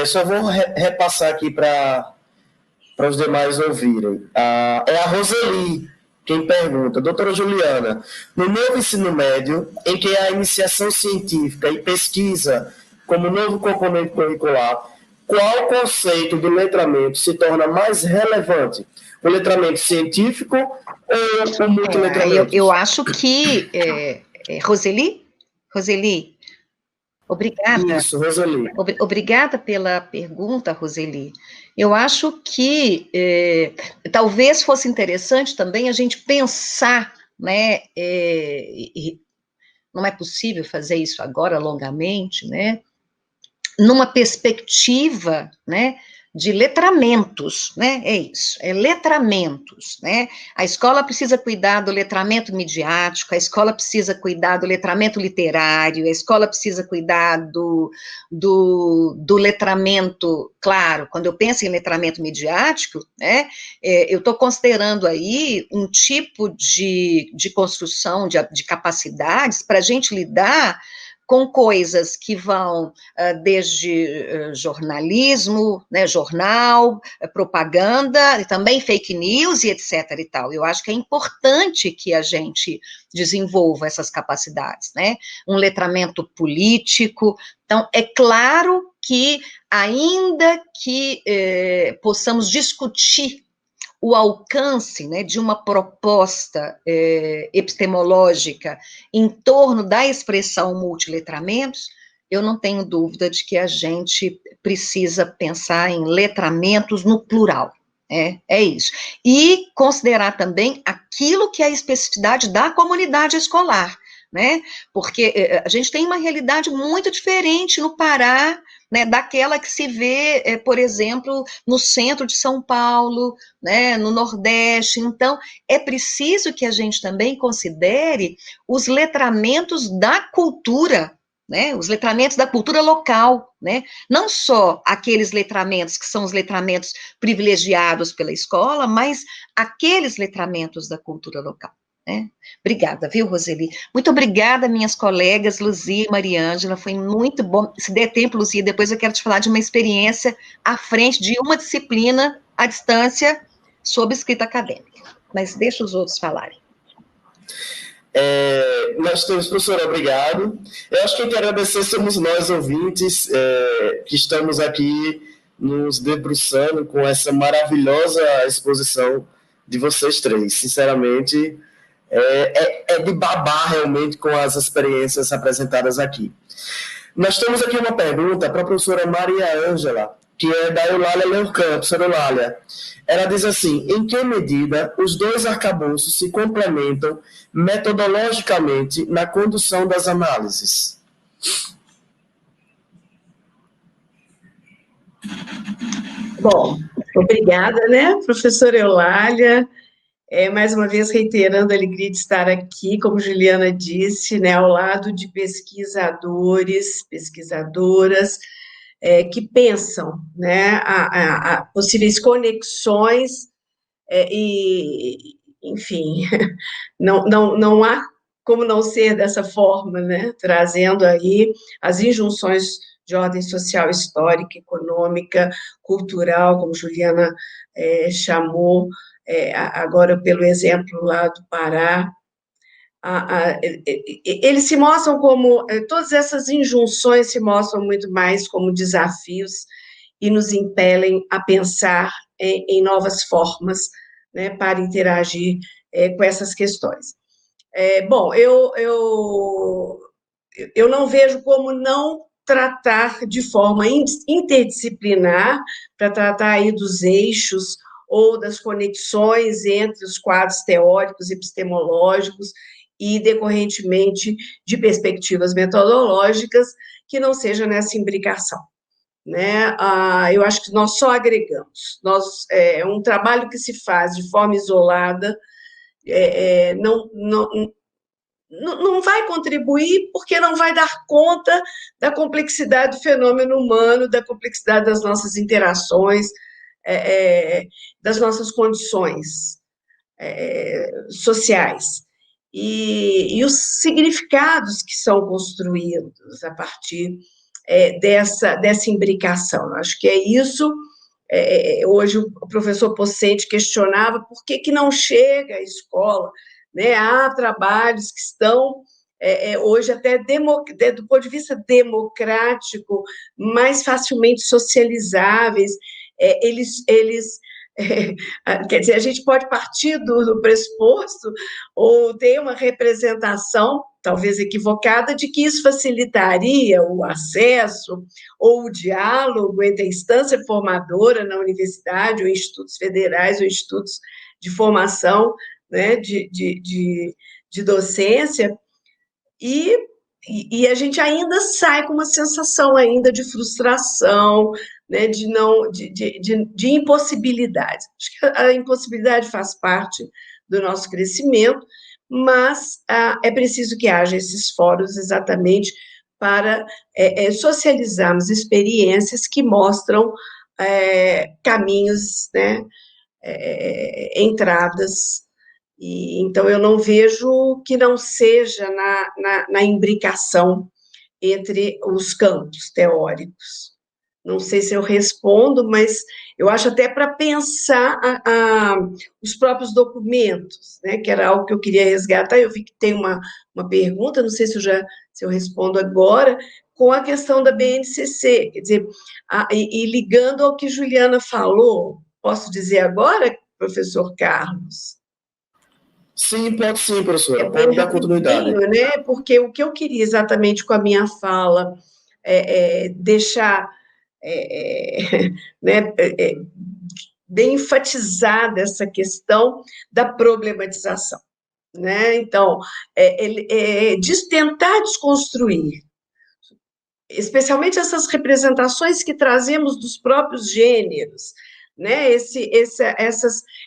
Só vou repassar aqui para os demais ouvirem. É a Roseli quem pergunta. Doutora Juliana, no novo ensino médio, em que a iniciação científica e pesquisa como novo componente curricular, qual conceito do letramento se torna mais relevante? O letramento científico ou o multiletramento? Eu acho que... Roseli? Roseli, obrigada. Isso, Roseli. Obrigada pela pergunta, Roseli. Eu acho que talvez fosse interessante também a gente pensar, né, não é possível fazer isso agora longamente, né, numa perspectiva, né, de letramentos, né, é isso, é letramentos, né, a escola precisa cuidar do letramento midiático, a escola precisa cuidar do letramento literário, a escola precisa cuidar do letramento, claro, quando eu penso em letramento midiático, né, eu estou considerando aí um tipo de construção de capacidades para a gente lidar com coisas que vão desde jornalismo, né, jornal, propaganda, e também fake news e etc. e tal. Eu acho que é importante que a gente desenvolva essas capacidades, né? Um letramento político. Então, é claro que, ainda que possamos discutir o alcance, né, de uma proposta epistemológica em torno da expressão multiletramentos, eu não tenho dúvida de que a gente precisa pensar em letramentos no plural, é isso. E considerar também aquilo que é a especificidade da comunidade escolar, né, porque a gente tem uma realidade muito diferente no Pará, né, daquela que se vê, por exemplo, no centro de São Paulo, né, no Nordeste. Então, é preciso que a gente também considere os letramentos da cultura, né, os letramentos da cultura local, né, não só aqueles letramentos que são os letramentos privilegiados pela escola, mas aqueles letramentos da cultura local. Obrigada, viu, Roseli? Muito obrigada, minhas colegas, Luzia e Mariângela, foi muito bom. Se der tempo, Luzia, depois eu quero te falar de uma experiência à frente de uma disciplina à distância sobre escrita acadêmica, mas deixa os outros falarem. Nós temos, professora, obrigado. Eu acho que quem agradecer somos nós, ouvintes, que estamos aqui nos debruçando com essa maravilhosa exposição de vocês três. Sinceramente, é de babar realmente com as experiências apresentadas aqui. Nós temos aqui uma pergunta para a professora Maria Ângela, que é da Eulália Leocampo. Professora Eulália, ela diz assim: em que medida os dois arcabouços se complementam metodologicamente na condução das análises? Bom, obrigada, né, professora Eulália, mais uma vez reiterando a alegria de estar aqui, como Juliana disse, né, ao lado de pesquisadores, pesquisadoras, que pensam, né, a possíveis conexões, enfim, não há como não ser dessa forma, né, trazendo aí as injunções de ordem social, histórica, econômica, cultural, como Juliana chamou, agora pelo exemplo lá do Pará, eles se mostram como, todas essas injunções se mostram muito mais como desafios e nos impelem a pensar em novas formas, né, para interagir com essas questões. Bom, eu não vejo como não tratar de forma interdisciplinar, para tratar aí dos eixos ou das conexões entre os quadros teóricos e epistemológicos e, decorrentemente, de perspectivas metodológicas, que não seja nessa imbricação, né? Eu acho que nós só agregamos. É um trabalho que se faz de forma isolada, não vai contribuir porque não vai dar conta da complexidade do fenômeno humano, da complexidade das nossas interações, das nossas condições sociais. E os significados que são construídos a partir dessa imbricação. Acho que é isso. Hoje o professor Pocente questionava por que não chega à escola, né? Há trabalhos que estão, hoje, até do ponto de vista democrático, mais facilmente socializáveis, quer dizer, a gente pode partir do pressuposto ou ter uma representação, talvez equivocada, de que isso facilitaria o acesso ou o diálogo entre a instância formadora na universidade, ou institutos federais, ou institutos de formação, né, de docência, e a gente ainda sai com uma sensação ainda de frustração, né, de impossibilidade. Acho que a impossibilidade faz parte do nosso crescimento, mas é preciso que haja esses fóruns exatamente para socializarmos experiências que mostram caminhos, né, entradas. Então, eu não vejo que não seja na imbricação entre os campos teóricos. Não sei se eu respondo, mas eu acho até para pensar os próprios documentos, né, que era algo que eu queria resgatar. Eu vi que tem uma pergunta, não sei se eu respondo agora, com a questão da BNCC, quer dizer, e ligando ao que Juliana falou, posso dizer agora, professor Carlos? Sim, pode sim, professora, Bem pode dar continuidade. rapidinho, né? Porque o que eu queria exatamente com a minha fala deixar né, bem enfatizada essa questão da problematização, né? Então, tentar desconstruir, especialmente essas representações que trazemos dos próprios gêneros, né?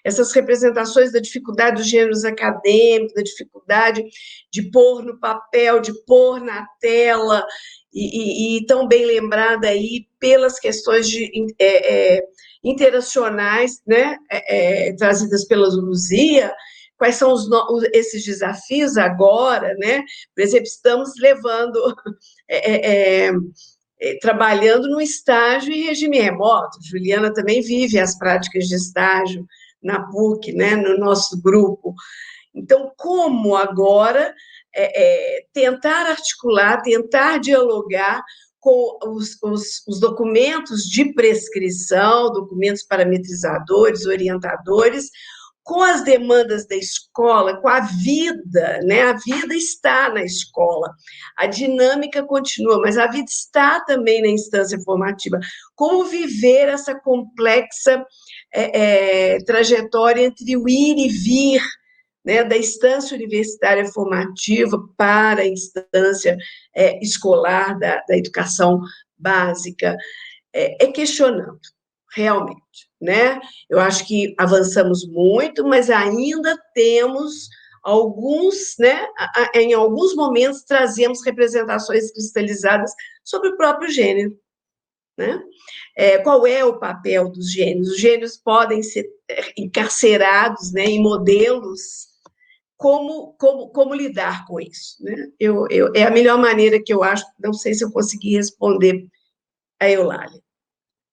Essas representações da dificuldade dos gêneros acadêmicos, da dificuldade de pôr no papel, de pôr na tela, e tão bem lembrada aí pelas questões interacionais, né? Trazidas pela Luzia. Quais são esses desafios agora, né? Por exemplo, estamos levando, trabalhando no estágio em regime remoto. Juliana também vive as práticas de estágio na PUC, né? No nosso grupo. Então, como agora tentar articular, tentar dialogar com os documentos de prescrição, documentos parametrizadores, orientadores, com as demandas da escola, com a vida, né? A vida está na escola, a dinâmica continua, mas a vida está também na instância formativa. Como viver essa complexa trajetória entre o ir e vir, né, da instância universitária formativa para a instância escolar da educação básica, questionando, realmente, né? Eu acho que avançamos muito, mas ainda temos alguns, né? Em alguns momentos trazemos representações cristalizadas sobre o próprio gênero, né? Qual é o papel dos gênios? Os gênios podem ser encarcerados, né, em modelos. Como lidar com isso, né? É a melhor maneira que eu acho, não sei se eu consegui responder a Eulália,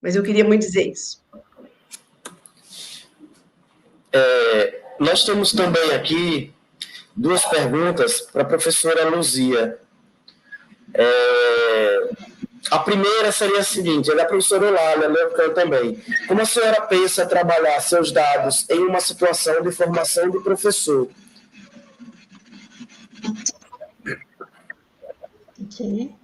mas eu queria muito dizer isso. Nós temos também aqui 2 perguntas para a professora Luzia. A primeira seria a seguinte, é da professora Eulália Leocão também. Como a senhora pensa trabalhar seus dados em uma situação de formação de professor? Ok.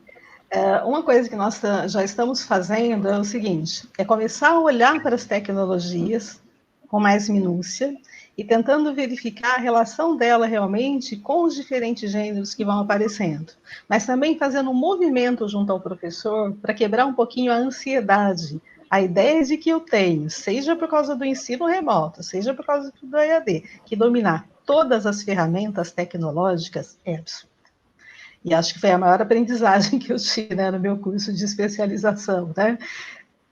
Uma coisa que nós já estamos fazendo é o seguinte, é começar a olhar para as tecnologias com mais minúcia e tentando verificar a relação dela realmente com os diferentes gêneros que vão aparecendo, mas também fazendo um movimento junto ao professor para quebrar um pouquinho a ansiedade, a ideia de que eu tenho, seja por causa do ensino remoto, seja por causa do EAD, que dominar todas as ferramentas tecnológicas é absurdo. E acho que foi a maior aprendizagem que eu tive, né, no meu curso de especialização, né?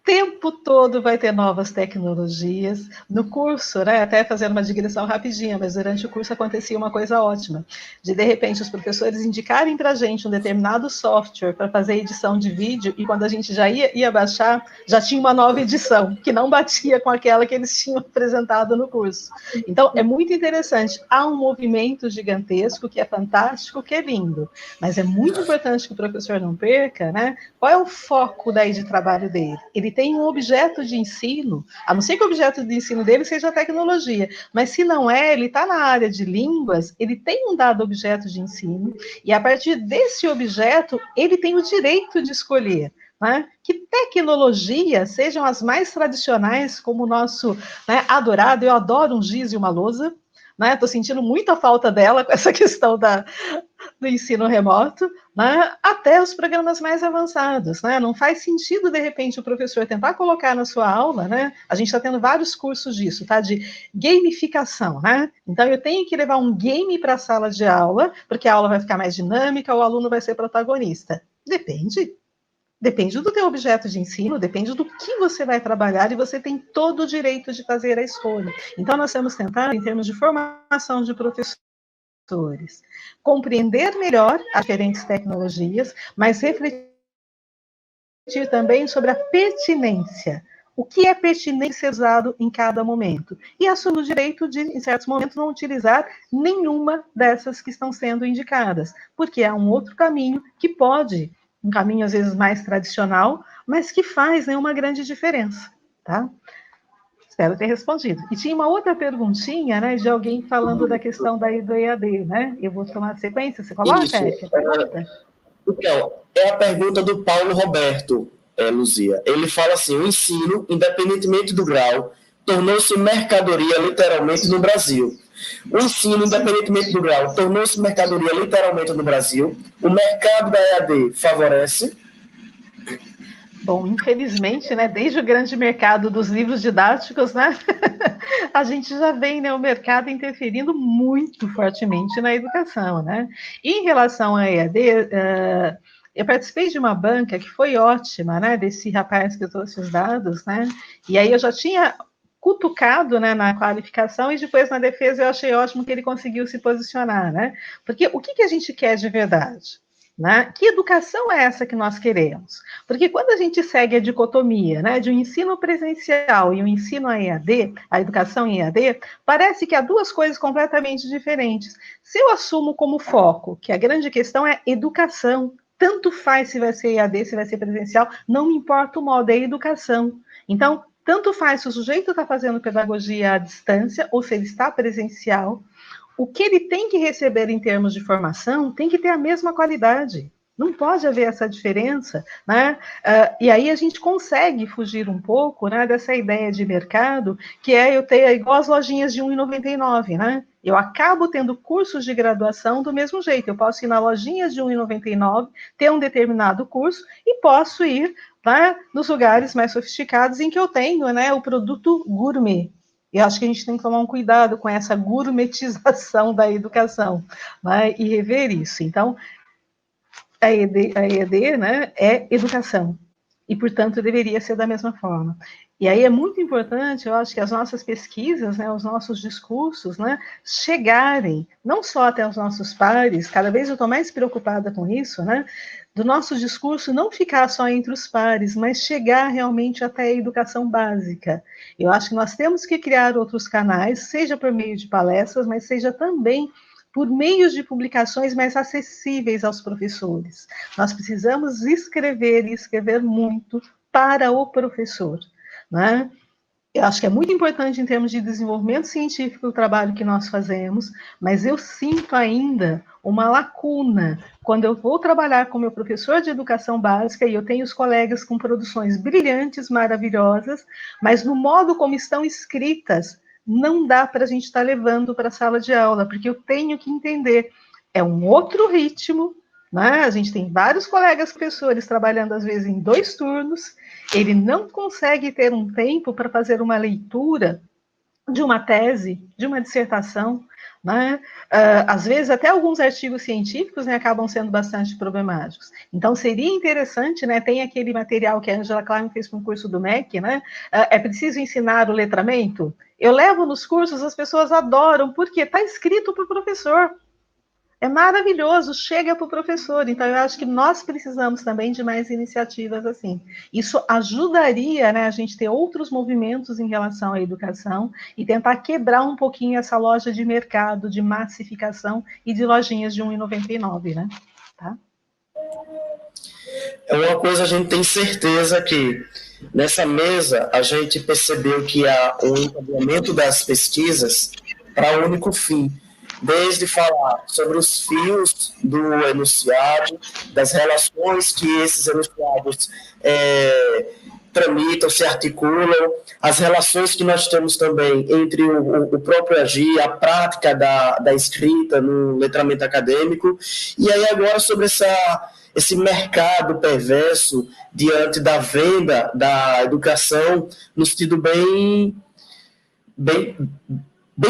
Tempo todo vai ter novas tecnologias. No curso, né, até fazendo uma digressão rapidinha, mas durante o curso acontecia uma coisa ótima, de repente os professores indicarem para a gente um determinado software para fazer edição de vídeo, e quando a gente já ia baixar, já tinha uma nova edição, que não batia com aquela que eles tinham apresentado no curso. Então, é muito interessante. Há um movimento gigantesco, que é fantástico, que é lindo, mas é muito importante que o professor não perca, né? Qual é o foco daí de trabalho dele? Ele tem um objeto de ensino, a não ser que o objeto de ensino dele seja a tecnologia, mas se não é, ele está na área de línguas, ele tem um dado objeto de ensino, e a partir desse objeto, ele tem o direito de escolher, né, que tecnologias sejam as mais tradicionais, como o nosso, né, adorado, eu adoro um giz e uma lousa, né, estou sentindo muita falta dela com essa questão do ensino remoto, né, até os programas mais avançados, né? Não faz sentido, de repente, o professor tentar colocar na sua aula, né? A gente está tendo vários cursos disso, tá? De gamificação, né? Então, eu tenho que levar um game para a sala de aula, porque a aula vai ficar mais dinâmica, o aluno vai ser protagonista. Depende do teu objeto de ensino, depende do que você vai trabalhar, e você tem todo o direito de fazer a escolha. Então, nós temos tentado, em termos de formação de professores, compreender melhor as diferentes tecnologias, mas refletir também sobre a pertinência. O que é pertinente ser usado em cada momento? E assumir o direito de, em certos momentos, não utilizar nenhuma dessas que estão sendo indicadas, porque há um outro caminho que pode, um caminho às vezes mais tradicional, mas que faz, né, uma grande diferença, tá? Espero ter respondido. E tinha uma outra perguntinha, né, de alguém falando da questão do EAD, né? Eu vou tomar sequência, você coloca, Isso. Érica? Então, é a pergunta do Paulo Roberto, Luzia. Ele fala assim, o ensino, independentemente do grau, tornou-se mercadoria literalmente no Brasil. O ensino, independentemente do grau, tornou-se mercadoria literalmente no Brasil. O mercado da EAD favorece? Bom, infelizmente, né, desde o grande mercado dos livros didáticos, né, a gente já vê, né, o mercado interferindo muito fortemente na educação, né. E em relação à EAD, eu participei de uma banca que foi ótima, né, desse rapaz que eu trouxe os dados, né, e aí eu já tinha cutucado, né, na qualificação, e depois na defesa eu achei ótimo que ele conseguiu se posicionar, né, porque o que a gente quer de verdade? Né? Que educação é essa que nós queremos? Porque quando a gente segue a dicotomia, né, de um ensino presencial e um ensino a EAD, a educação em EAD, parece que há duas coisas completamente diferentes. Se eu assumo como foco que a grande questão é educação, tanto faz se vai ser EAD, se vai ser presencial, não me importa o modo, é educação. Então, tanto faz se o sujeito está fazendo pedagogia à distância ou se ele está presencial, o que ele tem que receber em termos de formação tem que ter a mesma qualidade. Não pode haver essa diferença, né? E aí a gente consegue fugir um pouco, né, dessa ideia de mercado, que é eu ter igual as lojinhas de R$1,99, né? Eu acabo tendo cursos de graduação do mesmo jeito. Eu posso ir na lojinha de R$1,99, ter um determinado curso, e posso ir tá? Nos lugares mais sofisticados em que eu tenho, né, o produto gourmet. E acho que a gente tem que tomar um cuidado com essa gourmetização da educação, né, e rever isso. Então, a EAD, né, é educação, e, portanto, deveria ser da mesma forma. E aí é muito importante, eu acho que as nossas pesquisas, né, os nossos discursos, né, chegarem não só até os nossos pares, cada vez eu estou mais preocupada com isso, né, do nosso discurso não ficar só entre os pares, mas chegar realmente até a educação básica. Eu acho que nós temos que criar outros canais, seja por meio de palestras, mas seja também por meios de publicações mais acessíveis aos professores. Nós precisamos escrever, e escrever muito, para o professor, né? Eu acho que é muito importante em termos de desenvolvimento científico o trabalho que nós fazemos, mas eu sinto ainda uma lacuna quando eu vou trabalhar com meu professor de educação básica e eu tenho os colegas com produções brilhantes, maravilhosas, mas no modo como estão escritas, não dá para a gente estar levando para a sala de aula, porque eu tenho que entender, é um outro ritmo, né? A gente tem vários colegas professores trabalhando às vezes em 2 turnos, ele não consegue ter um tempo para fazer uma leitura de uma tese, de uma dissertação, né? Às vezes até alguns artigos científicos, né, acabam sendo bastante problemáticos. Então seria interessante, né, tem aquele material que a Angela Klein fez para um curso do MEC, né, é preciso ensinar o letramento? Eu levo nos cursos, as pessoas adoram, porque está escrito para o professor. É maravilhoso, chega para o professor. Então, eu acho que nós precisamos também de mais iniciativas assim. Isso ajudaria, né, a gente ter outros movimentos em relação à educação e tentar quebrar um pouquinho essa loja de mercado, de massificação e de lojinhas de R$1,99, né? Tá? É uma coisa a gente tem certeza que nessa mesa a gente percebeu que há um encaminhamento das pesquisas para um único fim, desde falar sobre os fios do enunciado, das relações que esses enunciados tramitam, se articulam, as relações que nós temos também entre o próprio agir, a prática da escrita no letramento acadêmico, e aí agora sobre esse mercado perverso diante da venda da educação no sentido bem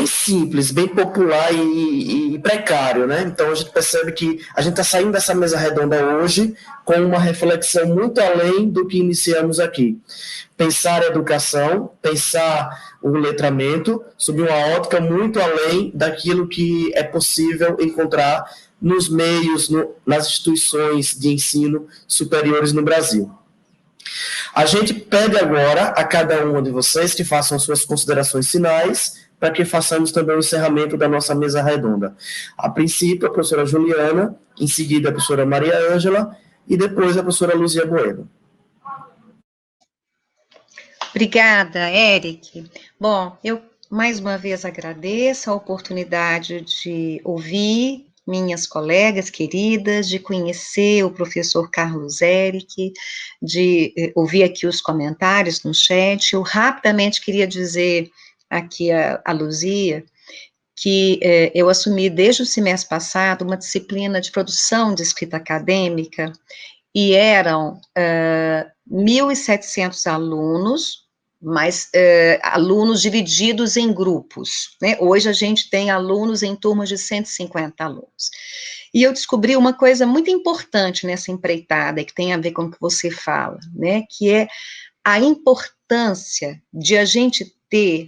simples, bem popular e precário, né? Então a gente percebe que a gente está saindo dessa mesa redonda hoje com uma reflexão muito além do que iniciamos aqui. Pensar a educação, pensar o letramento sob uma ótica muito além daquilo que é possível encontrar nos meios, nas instituições de ensino superiores no Brasil. A gente pede agora a cada uma de vocês que façam suas considerações finais, para que façamos também o encerramento da nossa mesa redonda. A princípio, a professora Juliana, em seguida a professora Maria Ângela, e depois a professora Luzia Bueno. Obrigada, Eric. Bom, eu mais uma vez agradeço a oportunidade de ouvir minhas colegas queridas, de conhecer o professor Carlos Eric, de ouvir aqui os comentários no chat. Eu rapidamente queria dizer aqui a Luzia, que eu assumi desde o semestre passado uma disciplina de produção de escrita acadêmica, e eram 1.700 alunos, mas alunos divididos em grupos, né? Hoje a gente tem alunos em turmas de 150 alunos. E eu descobri uma coisa muito importante nessa empreitada, que tem a ver com o que você fala, né? Que é a importância de a gente ter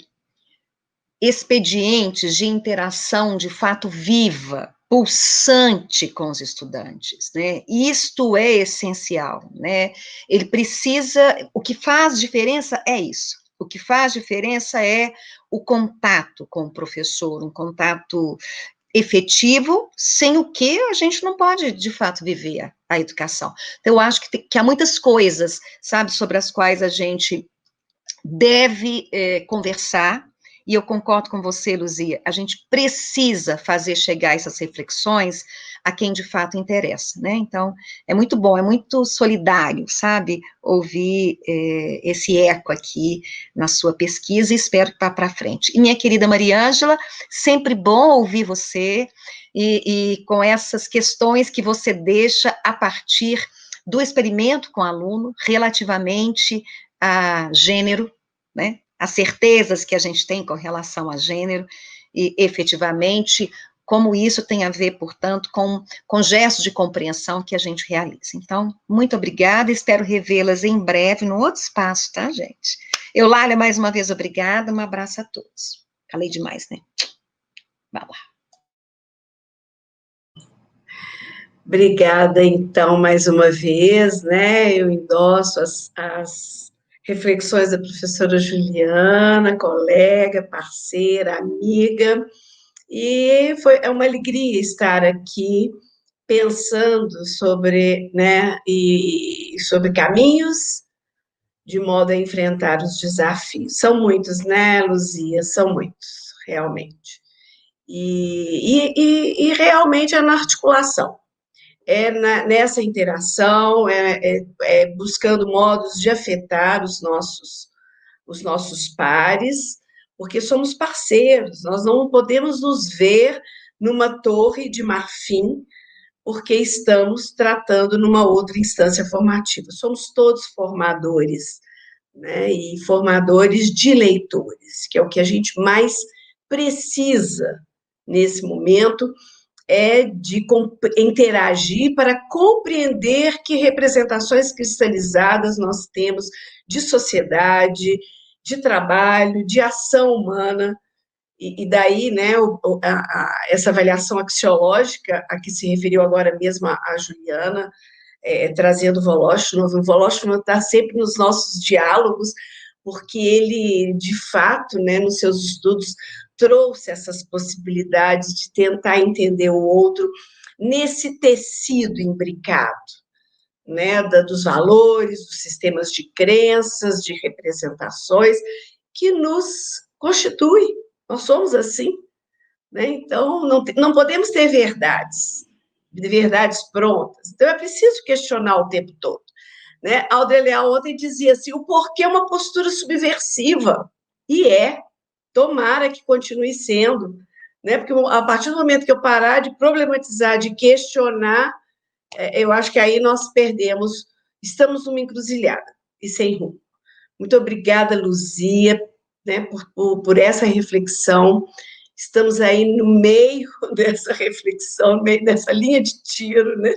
expedientes de interação de fato viva, pulsante com os estudantes, né? Isto é essencial, né? Ele precisa, o que faz diferença é isso. O que faz diferença é o contato com o professor, um contato efetivo, sem o que a gente não pode, de fato, viver a educação. Então, eu acho que há muitas coisas, sabe, sobre as quais a gente deve conversar, e eu concordo com você, Luzia, a gente precisa fazer chegar essas reflexões a quem de fato interessa, né? Então, é muito bom, é muito solidário, sabe, ouvir esse eco aqui na sua pesquisa, e espero que vá para frente. E minha querida Maria Ângela, sempre bom ouvir você, e com essas questões que você deixa a partir do experimento com o aluno relativamente a gênero, né, as certezas que a gente tem com relação a gênero, e efetivamente como isso tem a ver, portanto, com gestos de compreensão que a gente realiza. Então, muito obrigada, espero revê-las em breve no outro espaço, tá, gente? Eulália, mais uma vez, obrigada, um abraço a todos. Falei demais, né? Vai lá. Obrigada, então, mais uma vez, né? Eu endosso as reflexões da professora Juliana, colega, parceira, amiga, e é uma alegria estar aqui pensando sobre, né, e sobre caminhos de modo a enfrentar os desafios. São muitos, né, Luzia? São muitos, realmente. E realmente é na articulação, nessa interação, buscando modos de afetar os nossos pares, porque somos parceiros, nós não podemos nos ver numa torre de marfim, porque estamos tratando numa outra instância formativa. Somos todos formadores, né? E formadores de leitores, que é o que a gente mais precisa nesse momento, de interagir para compreender que representações cristalizadas nós temos de sociedade, de trabalho, de ação humana, e daí, né, essa avaliação axiológica a que se referiu agora mesmo a Juliana, trazendo o Voloshinov. O Voloshinov está sempre nos nossos diálogos, porque ele, de fato, né, nos seus estudos, trouxe essas possibilidades de tentar entender o outro nesse tecido imbricado, né, dos valores, dos sistemas de crenças, de representações, que nos constitui. Nós somos assim, né? Então, não podemos ter verdades prontas. Então, é preciso questionar o tempo todo, né? Aldre Leal ontem dizia assim, o porquê é uma postura subversiva, e tomara que continue sendo, né? Porque a partir do momento que eu parar de problematizar, de questionar, eu acho que aí nós perdemos, estamos numa encruzilhada e sem rumo. Muito obrigada, Luzia, né, por essa reflexão. Estamos aí no meio dessa reflexão, no meio dessa linha de tiro, né?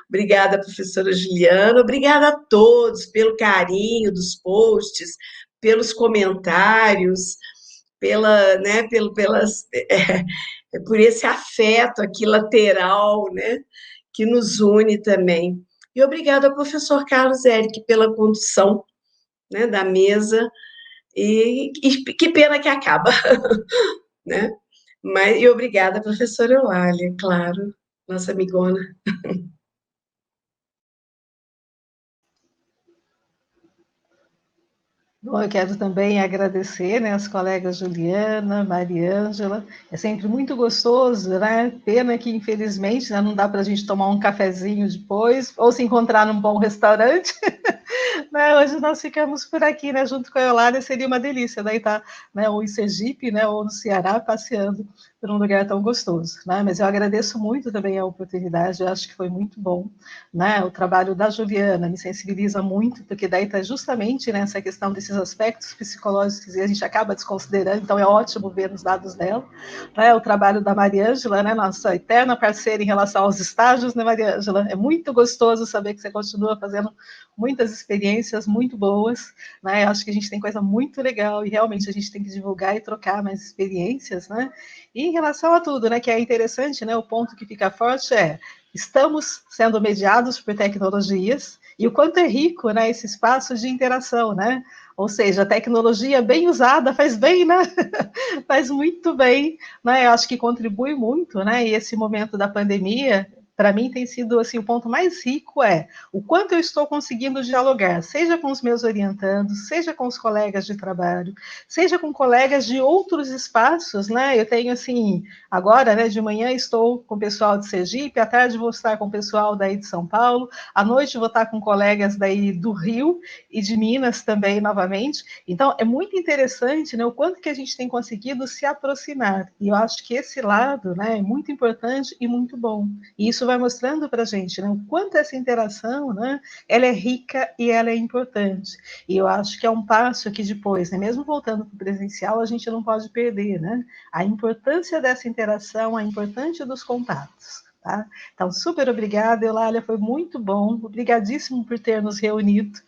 Obrigada, professora Juliana. Obrigada a todos pelo carinho dos posts, pelos comentários, por esse afeto aqui lateral, né, que nos une também. E obrigada ao professor Carlos Eric pela condução, né, da mesa, e que pena que acaba, né? E obrigada, professora Eulália, claro, nossa amigona. Bom, eu quero também agradecer, né, as colegas Juliana, Mariângela. É sempre muito gostoso, né? Pena que, infelizmente, né, não dá para a gente tomar um cafezinho depois, ou se encontrar num bom restaurante. Né, hoje nós ficamos por aqui, né, junto com a Eulália, seria uma delícia, daí tá, né, ou em Sergipe, né, ou no Ceará, passeando por um lugar tão gostoso, né, mas eu agradeço muito também a oportunidade, eu acho que foi muito bom, né, o trabalho da Juliana me sensibiliza muito, porque daí tá justamente nessa questão desses aspectos psicológicos que a gente acaba desconsiderando, então é ótimo ver nos dados dela, né, o trabalho da Mariângela, né, nossa eterna parceira em relação aos estágios, né, Mariângela, é muito gostoso saber que você continua fazendo muitas experiências muito boas, né? Eu acho que a gente tem coisa muito legal e realmente a gente tem que divulgar e trocar mais experiências, né? E em relação a tudo, né, que é interessante, né, o ponto que fica forte estamos sendo mediados por tecnologias e o quanto é rico, né, esse espaço de interação, né? Ou seja, a tecnologia bem usada faz bem, né? Faz muito bem, né? Eu acho que contribui muito, né? E esse momento da pandemia, para mim, tem sido assim, o ponto mais rico o quanto eu estou conseguindo dialogar, seja com os meus orientandos, seja com os colegas de trabalho, seja com colegas de outros espaços, né? Eu tenho, assim, agora, né, de manhã estou com o pessoal de Sergipe, à tarde vou estar com o pessoal daí de São Paulo, à noite vou estar com colegas daí do Rio e de Minas também, novamente. Então, é muito interessante, né, o quanto que a gente tem conseguido se aproximar. E eu acho que esse lado, né, é muito importante e muito bom. E isso isso vai mostrando para a gente, né, o quanto essa interação, né, ela é rica e ela é importante. E eu acho que é um passo que depois, né, mesmo voltando para o presencial, a gente não pode perder, né, a importância dessa interação, a importância dos contatos. Tá? Então, super obrigada, Eulália, foi muito bom, obrigadíssimo por ter nos reunido,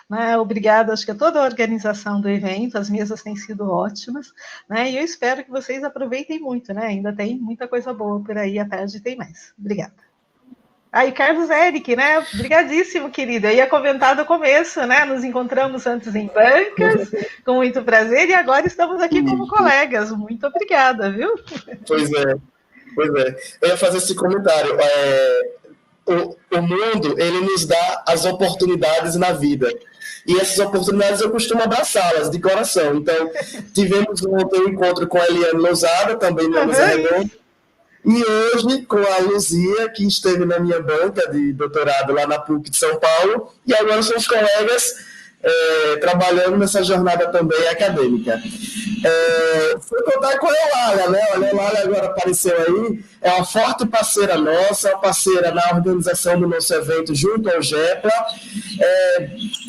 né? Obrigada, acho que a toda a organização do evento, as mesas têm sido ótimas, né? E eu espero que vocês aproveitem muito, né? Ainda tem muita coisa boa por aí, à tarde tem mais. Obrigada. E Carlos Eric, né? Obrigadíssimo, querido. Eu ia comentar do começo, né? Nos encontramos antes em bancas, com muito prazer, e agora estamos aqui como colegas. Muito obrigada, viu? Pois é. Eu ia fazer esse comentário. O mundo, ele nos dá as oportunidades na vida. E essas oportunidades eu costumo abraçá-las de coração. Então, tivemos ontem um encontro com a Eliane Lousada, também na Mesa Redonda. E hoje, com a Luzia, que esteve na minha banca de doutorado lá na PUC de São Paulo. E agora somos colegas trabalhando nessa jornada também acadêmica. Foi contar com a Eulália, né? A Eulália agora apareceu aí, é uma forte parceira nossa, uma parceira na organização do nosso evento junto ao GEPLA.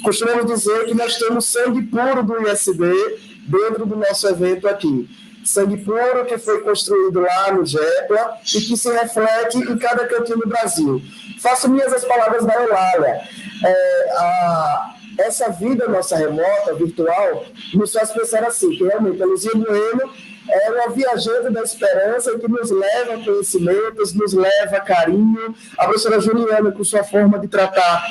Costumamos dizer que nós temos sangue puro do ISD dentro do nosso evento aqui. Sangue puro que foi construído lá no GEPLA e que se reflete em cada cantinho do Brasil. Faço minhas as palavras da Eulália. Essa vida nossa remota, virtual, nos faz pensar assim, que realmente a Luzia Bueno é uma viajante da esperança que nos leva a conhecimentos, nos leva a carinho. A professora Juliana, com sua forma de tratar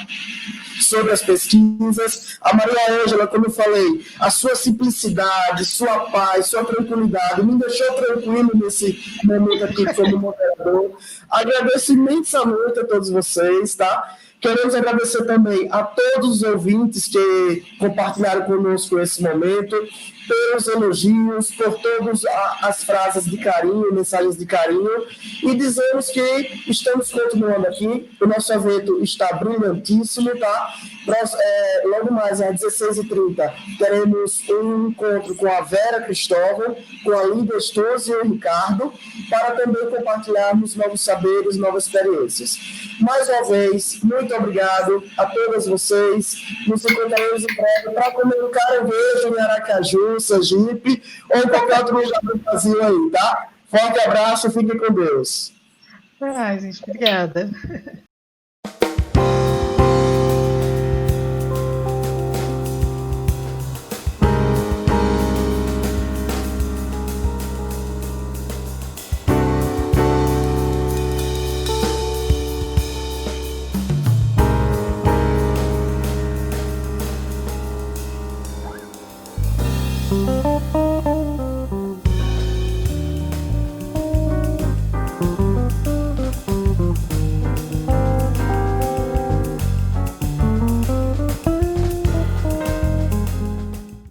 sobre as pesquisas. A Maria Ângela, como eu falei, a sua simplicidade, sua paz, sua tranquilidade, me deixou tranquilo nesse momento aqui como moderador. Agradeço imensamente a todos vocês, tá? Queremos agradecer também a todos os ouvintes que compartilharam conosco esse momento, pelos elogios, por todas as frases de carinho, mensagens de carinho, e dizemos que estamos continuando aqui, o nosso evento está brilhantíssimo, tá? Logo mais às 16h30 teremos um encontro com a Vera Cristóvão, com a Lídia Stoso e o Ricardo, para também compartilharmos novos saberes, novas experiências. Mais uma vez, muito obrigado a todas vocês. Nos encontraremos em breve para comer um caranguejo em Aracaju, Sergipe, ou em qualquer outro lugar do Brasil aí, tá? Forte abraço, fiquem com Deus. Ai, gente, obrigada.